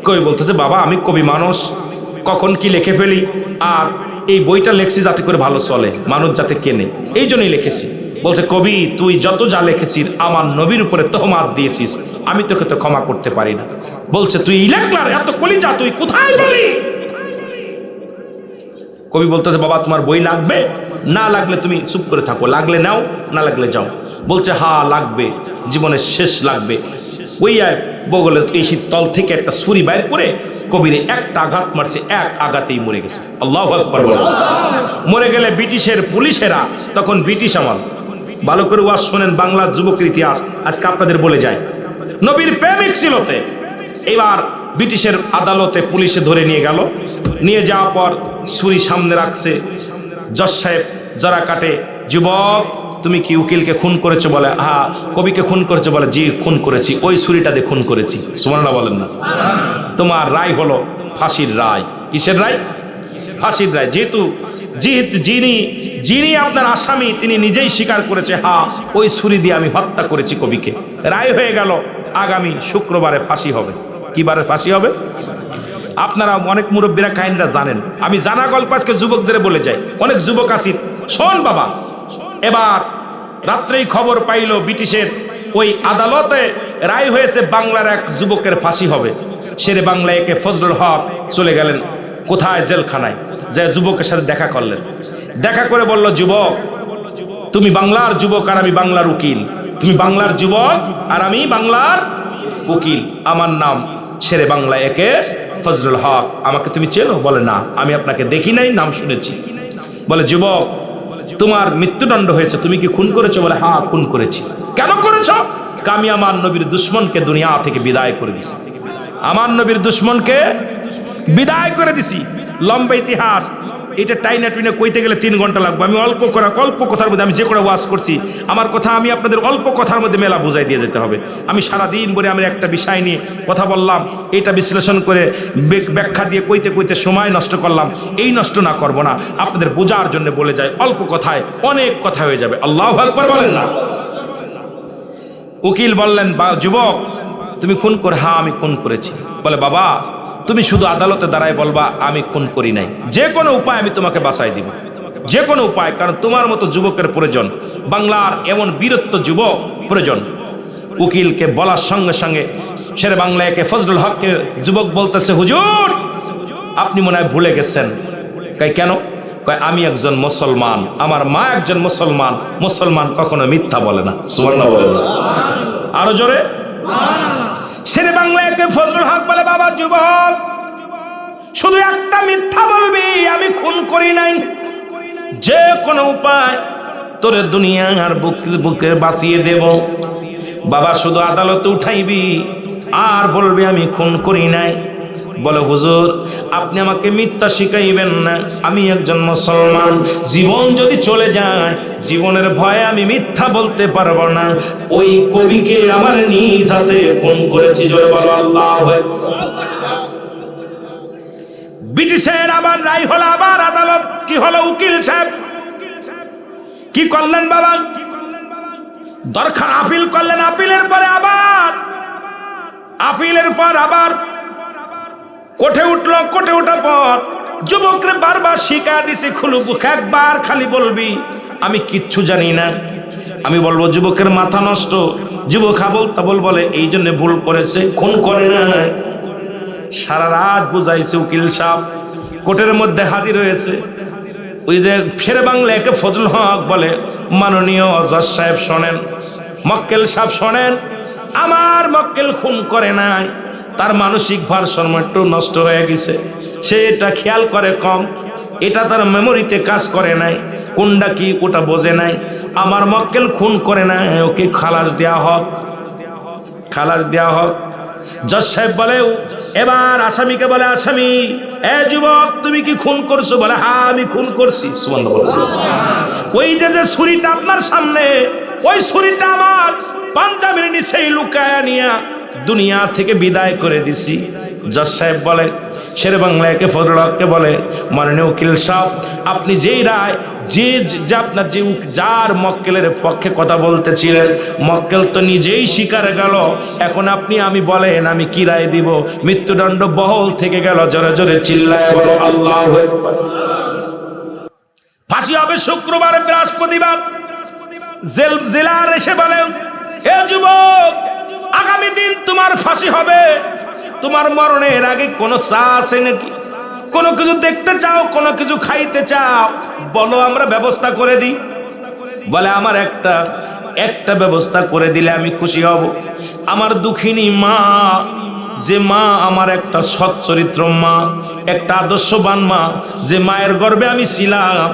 কবি বলতেছে, বাবা আমি কবি মানুষ, কখন কি লিখে ফেলি, আর এই বইটা লেখছি যাতে করে ভালো চলে, মানুষ যাতে কেনে, এই জন্যই লিখেছি। বলছে, কবি তুই যত যা লিখেছিস আমার নবীর উপরে তহমাত দিয়েছিস, আমি তোকে তো ক্ষমা করতে পারি না। বলছে, তুই লেখলার এত কলিজা তুই কোথায় বলি? কবি বলতেছে, বাবা তোমার বই লাগবে? না লাগলে তুমি চুপ করে থাকো, লাগলে নাও, না লাগলে যাও। বলছে, হ্যাঁ লাগবে, জীবনের শেষ লাগবে। ওই বগলে এই তল থেকে একটা ছুরি বাইর করে কবিরে একটা আঘাত মারছে, এক আঘাতেই মরে গেছে। আল্লাহু আকবার। মরে গেলে ব্রিটিশের পুলিশেরা, তখন ব্রিটিশ আমল, ভালো করে ওয়াজ শোনেন, বাংলার যুবকের ইতিহাস আজকে আপনাদের বলে যায়। নবীর প্রেমিক ছিলতে। এবার ব্রিটিশের আদালতে পুলিশে ধরে নিয়ে গেল, নিয়ে যাওয়ার পর ছুরি সামনে রাখছে। জজ সাহেব যারা কাটে, যুবক তুমি কি উকিলকে খুন করেছো? বলে হ্যাঁ। কবিকে খুন করেছো? বলে জি খুন করেছি, ওই ছুরিটা দিয়ে খুন করেছি। সুবহানাল্লাহ বলেন না। তোমার রায় হলো ফাঁসির রায়। কিসের রায়? ফাঁসির রায়। যেহেতু যিনি আপনার আসামি তিনি নিজেই স্বীকার করেছে, হ্যাঁ ওই ছুরি দিয়ে আমি হত্যা করেছি কবিকে। রায় হয়ে গেল, আগামী শুক্রবারে ফাঁসি হবে। কি বারে ফাঁসি হবে? আপনারা অনেক মুরব্বীরা কাহিনীটা জানেন, আমি জানা গল্প আজকে যুবকদের বলে যাই। অনেক যুবক আছি, শোন বাবা। এবার রাত্রেই খবর পাইল ব্রিটিশের ওই আদালতে রায় হয়েছে বাংলার এক যুবকের ফাঁসি হবে। শেরে বাংলা একে ফজলুল হক চলে গেলেন কোথায়, জেলখানায়। যে যুবকের সাথে দেখা করলেন, দেখা করে বলল, যুবক তুমি বাংলার যুবক আর আমি বাংলার উকিল, তুমি বাংলার যুবক আর আমি বাংলার উকিল, আমার নাম শেরে বাংলা একে ফজলুল হক, আমাকে তুমি চেনো? বলে না, আমি আপনাকে দেখি নাই, নাম শুনেছি। বলে যুবক তোমার মৃত্যুদণ্ড হয়েছে, তুমি কি খুন করেছো? বলে হ্যাঁ খুন করেছি। কেন করেছো? আমি আমার নবীর দুশ্মনকে দুনিয়া থেকে বিদায় করে দিছি, আমার নবীর দুশ্মনকে বিদায় করে দিছি। লম্বা ইতিহাস, এটা টাইনা টুইনে কইতে গেলে 3 ঘন্টা লাগবে। আমি অল্প কথার মধ্যে আমি যে করে ওয়াজ করছি, আমার কথা আমি আপনাদের অল্প কথার মধ্যে মেলা বুঝাই দিয়ে যেতে হবে। আমি সারাদিন বলে আমি একটা বিষয় নিয়ে কথা বললাম, এটা বিশ্লেষণ করে ব্যাখ্যা দিয়ে কইতে সময় নষ্ট করলাম। এই নষ্ট না করব না, আপনাদের বোঝার জন্য বলে যায়, অল্প কথায় অনেক কথা হয়ে যাবে। আল্লাহু আকবার বলেন না। উকিল বললেন, যুবক তুমি খুন করে? হ্যাঁ আমি খুন করেছি। বলে বাবা তুমি শুধু আদালতে দাঁড়ায় বলবা আমি খুন করি নাই, যে কোনো উপায় আমি তোমাকে বাঁচাই দিব, যে কোনো উপায়, কারণ তোমার মতো যুবকের প্রয়োজন, বাংলার এমন বীরত্ব যুবক প্রয়োজন। উকিলকে বলার সঙ্গে সঙ্গে শেরে বাংলা একে ফজলুল হককে যুবক বলতেছে, হুজুর আপনি মনে হয় ভুলে গেছেন। কয় কেন? কয় আমি একজন মুসলমান, আমার মা একজন মুসলমান, মুসলমান কখনো মিথ্যা বলে না। সুবহানাল্লাহ বলে না? আরো জোরে। শেরে বাংলা একে ফজলুল হক বলে, বাবা যুবক শুধু একটা মিথ্যা বলবি, আমি খুন করি নাই, যে কোনো উপায় তোরে দুনিয়ার বুকে বাঁচিয়ে দেব। বাবা শুধু আদালতে উঠাইবি আর বলবি আমি খুন করি নাই। বলে হুজুর আপনি আমাকে মিথ্যা শিখাইবেন না, আমি একজন মুসলমান, জীবন যদি চলে যায় জীবনের ভয়ে আমি মিথ্যা বলতে পারবো না। ওই কবিকে আমার নিজ হাতে খুন করেছি। জোরে বলো আল্লাহু আকবার। ব্রিটিশের আবার রায় হলো, আবার আদালত কি হলো, উকিল সাহেব কি করলেন বাবা? দরখাস্ত আপিল করলেন, আপিলের পরে আবার আপিলের পর আবার কোর্টে উঠলো। কোর্টে ওঠার পর যুবকরে বারবার শিক্ষা দিছি, খুলু একবার খালি বলবি আমি কিচ্ছু জানি না। আমি বলবো যুবকের মাথা নষ্ট। যুবক আবল তাবল বলে, এই জন্য ভুল করেছে, খুন করে না। সারা রাত বুঝাইছে উকিল সাহেব, কোর্টের মধ্যে হাজির হয়েছে। ওই যে শেরে বাংলা একে ফজলুল হক বলে, মাননীয় জজ সাহেব শোনেন, মক্কেল সাহেব শোনেন, আমার মক্কেল খুন করে নাই, তার মানসিক ভারসাম্য একটু নষ্ট হয়ে গেছে, সে এটা খেয়াল করে কম, এটা তার মেমোরিতে কাজ করে নাই, কোনটা কি ওটা বোঝে নাই। আমার মক্কেল খুন করে নাই, ওকে খালাস দেওয়া হোক, খালাস দেওয়া হোক। জজ সাহেব বলে, এবার আসামিকে বলে, আসামি এ যুবক তুমি কি খুন করছো? বলে হ্যাঁ আমি খুন করছি। সুবহানাল্লাহ। ওই যে ছুরিটা আপনার সামনে, ওই ছুরিটা আমার পাঞ্জাবির নিচেই লুকায়া নিয়া দুনিয়া থেকে বিদায় করে দিছি। জজ সাহেব বলে, শেরে বাংলা একে ফজলুল হককে বলে, মাননীয় উকিল সাহেব আপনি যেই রায় যে আপনার যে যার মক্কেলের পক্ষে কথা বলতেছিলেন, মক্কেল তো নিজেই স্বীকারে গেল, এখন আপনি আমি বলেন আমি কি রায় দিব? মৃত্যুদণ্ড বহল থেকে গেল। জোরে জোরে চিল্লায় বলো আল্লাহু আকবার। ফাঁসি হবে শুক্রবার, বৃহস্পতিবার জেলার এসে বলে, এ যুবক আগামী দিন তোমার ফাঁসি হবে, তোমার মরণের আগে কোনো চা আছে নাকি? কোনো কিছু দেখতে চাও, কোনো কিছু খাইতে চাও, বলো আমরা ব্যবস্থা করে দিই। বলে আমার একটা ব্যবস্থা করে দিলে আমি খুশি হব। আমার দুঃখিনী মা, যে মা আমার একটা সৎ চরিত্র মা, একটা আদর্শবান মা, যে মায়ের গর্ভে আমি ছিলাম,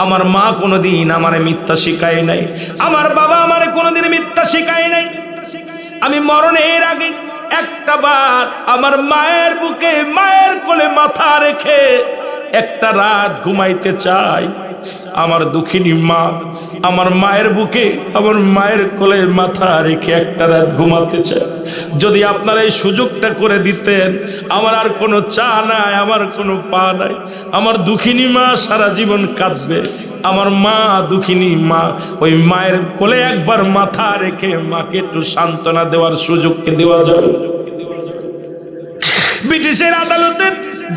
আমার মা কোনোদিন আমারে মিথ্যা শিখায় নাই, আমার বাবা আমারে কোনোদিন মিথ্যা শিখায় নাই। আমি মরণের আগে একটা বার আমার মায়ের বুকে, মায়ের কোলে মাথা রেখে একটা রাত ঘুমাইতে চাই। আমার দুঃখিনী মা আমার মায়ের বুকে, আমার মায়ের কোলে মাথা রেখে একটা রাত ঘুমাতে চায়। যদি আপনারা এই সুযোগটা করে দিতেন, আমার আর কোনো চা নাই, আমার কোনো পা নাই। আমার দুঃখিনী মা সারা জীবন কাঁদবে। আমার মা, দুঃখিনী মা, ওই মায়ের কোলে একবার মাথা রেখে মাকে একটু সান্ত্বনা দেওয়ার সুযোগকে দেওয়া যাবে। ব্রিটিশের আদালতে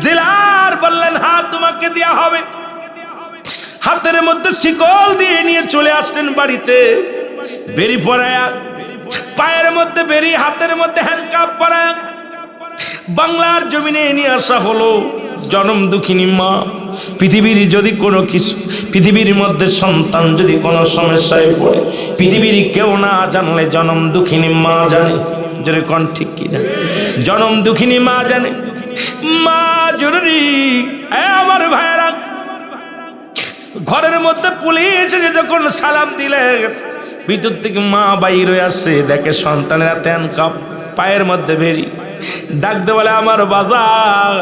জেলার বললেন, হ্যাঁ তোমাকে দেয়া হবে। হাতের মধ্যে শিকল দিয়ে নিয়ে চলে আসলেন বাড়িতে। বেরি পড়ায়া পায়ের মধ্যে বেরি, হাতের মধ্যে হ্যান্ডকাপ পরা বাংলার জমিনে নিয়ে আসা হলো। জনম দুঃখিনী মা, পৃথিবীর যদি কোনো কিছু, পৃথিবীর মধ্যে সন্তান যদি কোনো সমস্যায় পড়ে, পৃথিবীর কেউ না জানলে জনম দুঃখিনী মা জানে। যদি কোন ঠিক কিনা, জনম দুঃখিনী মা জানে। মা জরুরি। আমার ভাইরা, ঘরের মধ্যে পুলিশ এসে যখন সালাম দিলে, ভিতর থেকে মা বাইর হয়ে আসছে, দেখে সন্তানের হাতে হ্যান্ডকাপ, পায়ের মধ্যে বেরি। ডাকতে বলে আমার বাজার,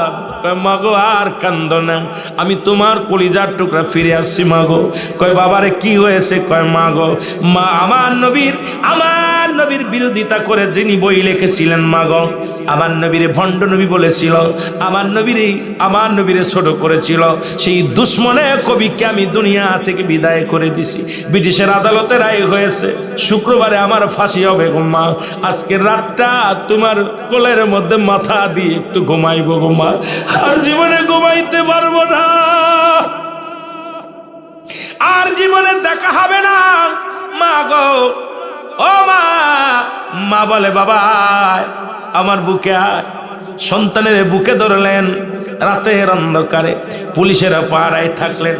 মাগো আর কান্দো না, আমি তোমার কলিজার টুকরা ফিরে আসছি মাগো। কয় বাবারে কি হয়েছে? কয় মাগো, মা আমার নবীর বিরোধিতা করে যিনি বই লিখেছিলেন মাগো, আমার নবীরে ভণ্ড নবী বলেছিল, আমার নবীরে ছোট করেছিল, সেই দুশ্মনে কবিকে আমি দুনিয়া থেকে বিদায় করে দিছি। ব্রিটিশের আদালতে রায় হয়েছে, শুক্রবারে আমার ফাঁসি হবে গো মা। আজকের রাতটা তোমার কোলের মধ্যে মাথা দিয়ে একটু ঘুমাইব গো মা, আর জীবনে ঘুমাইতে পারবো না, আর জীবনে দেখা হবে না মা গো। ও মা, মা বলে বাবা আমার বুকে আয়। সন্তানের বুকে ধরলেন, রাতের অন্ধকারে পুলিশেরা পাড়ায় থাকলেন।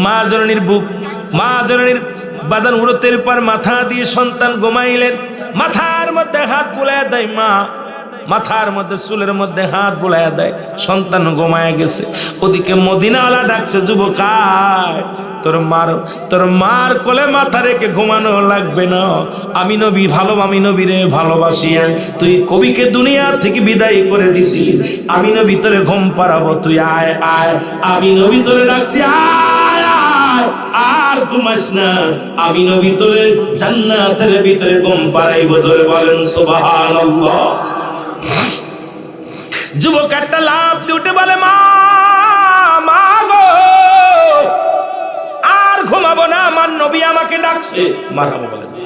মা জননীর বাদান উড়তের পর মাথা দিয়ে সন্তান ঘুমাইলেন। মাথার মধ্যে হাত বুলাইয়া দেয় মা, মাথার মধ্যে চুলের মধ্যে হাত বুলাইয়া দেয়, সন্তান ঘুমায় গেছে। ওদিকে মদিনাওয়ালা ডাকছে, যুবক আয়, তোর মার কোলে মাথা রেখে ঘুমানো লাগবে না। আমি নবীরে ভালোবাসি, তুই কবিকে দুনিয়া থেকে বিদায় করে দিছি, আমি নবী তোরে ঘুম পাড়াবো, তুই আয় আয়। আমি নবী তোরে ডাকছি, আয় আয়, আর ঘুমাস না, আমি নবী তোরে জান্নাতের ভিতরে ঘুম পাড়াইবো। জোরে বলেন সুবহানাল্লাহ। যুবক একটা লাফ দিয়ে উঠে বলে মা গো, আর ঘুমাবো না, আমার নবী আমাকে ডাকছে। মারহাবা বলে,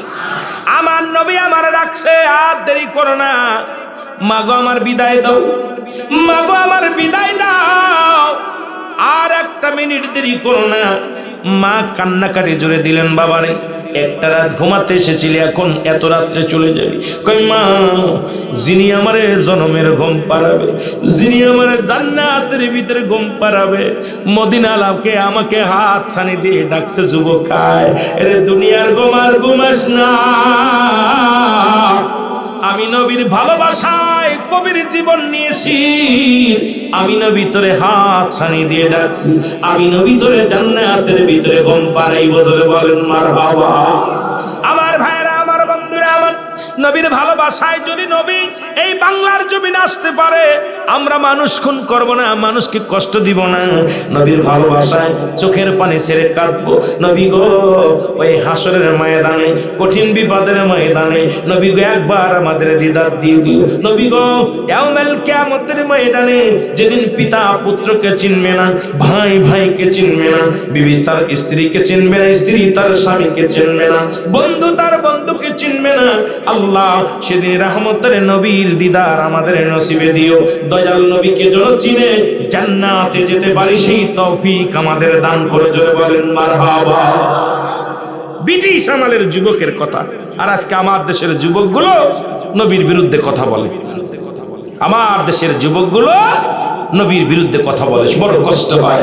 আমার নবী আমারে ডাকছে, আর দেরি করো না। মা গো আমার বিদায় দাও, মা গো আমার বিদায় দাও, আর একটা মিনিট দেরি করো না। মা কান্নাকাটি জুড়ে দিলেন, বাবারে একটা রাত ঘুমাতে এসেছিলি, এখন এত রাত্রে চলে যাবি? কই মা, যিনি আমারে জনমের ঘুম পাড়াবে, যিনি আমারে জান্নাতের ভিতরে ঘুম পাড়াবে, মদিনালাকে আমাকে হাত ছানি দিয়ে ডাকছে, যুবক আয়। এরে দুনিয়ার ঘুম আর ঘুমাস না, আমি নবীর ভালোবাসায় কবির জীবন নিয়েছি, আমি নবী তোরে হাত ছানি দিয়ে ডাকছি, আমি নবী তোরে জান্নাতের ভিতরে ঘুম পাড়াইবো। জোরে বলেন মারহাবা। আমার ভাইরা, আমার বন্ধুরা, আমার নবীর ভালোবাসায় যদি নবী এই বাংলার জমিনে আসতে পারে, আমরা মানুষ খুন করব না, মানুষকে কষ্ট দিব না, নবীর ভালোবাসায় চোখের পানি ছেড়ে কাঁদবো। নবী গো, ওই হাসরের ময়দানে, কঠিন বিপদের ময়দানে, নবী গো একবার আমাদের দিদার দিয়ে দিও। নবী গো, ইয়াউমুল কিয়ামতের ময়দানে, যেদিন পিতা পুত্রকে চিনবে না, ভাই ভাইকে চিনবে না, বিবি তার স্ত্রীকে চিনবে না, স্ত্রী তার স্বামীকে চিনবে না, বন্ধু তার বন্ধুকে চিনবে না, আল্লাহ সেদিন রহমতের নবীর দিদার আমাদের নসিবে দিও। দয়াল নবীকে যেন চিনে জান্নাতে যেতে পারি, সেই তৌফিক আমাদের দান করে। জোরে বলেন মারহাবা। ব্রিটিশ আমলের যুবকের কথা, আর আজকে আমার দেশের যুবকগুলো নবীর বিরুদ্ধে কথা বলে। আমার দেশের যুবকগুলো নবীর বিরুদ্ধে কথা বলে, বড় কষ্ট হয়।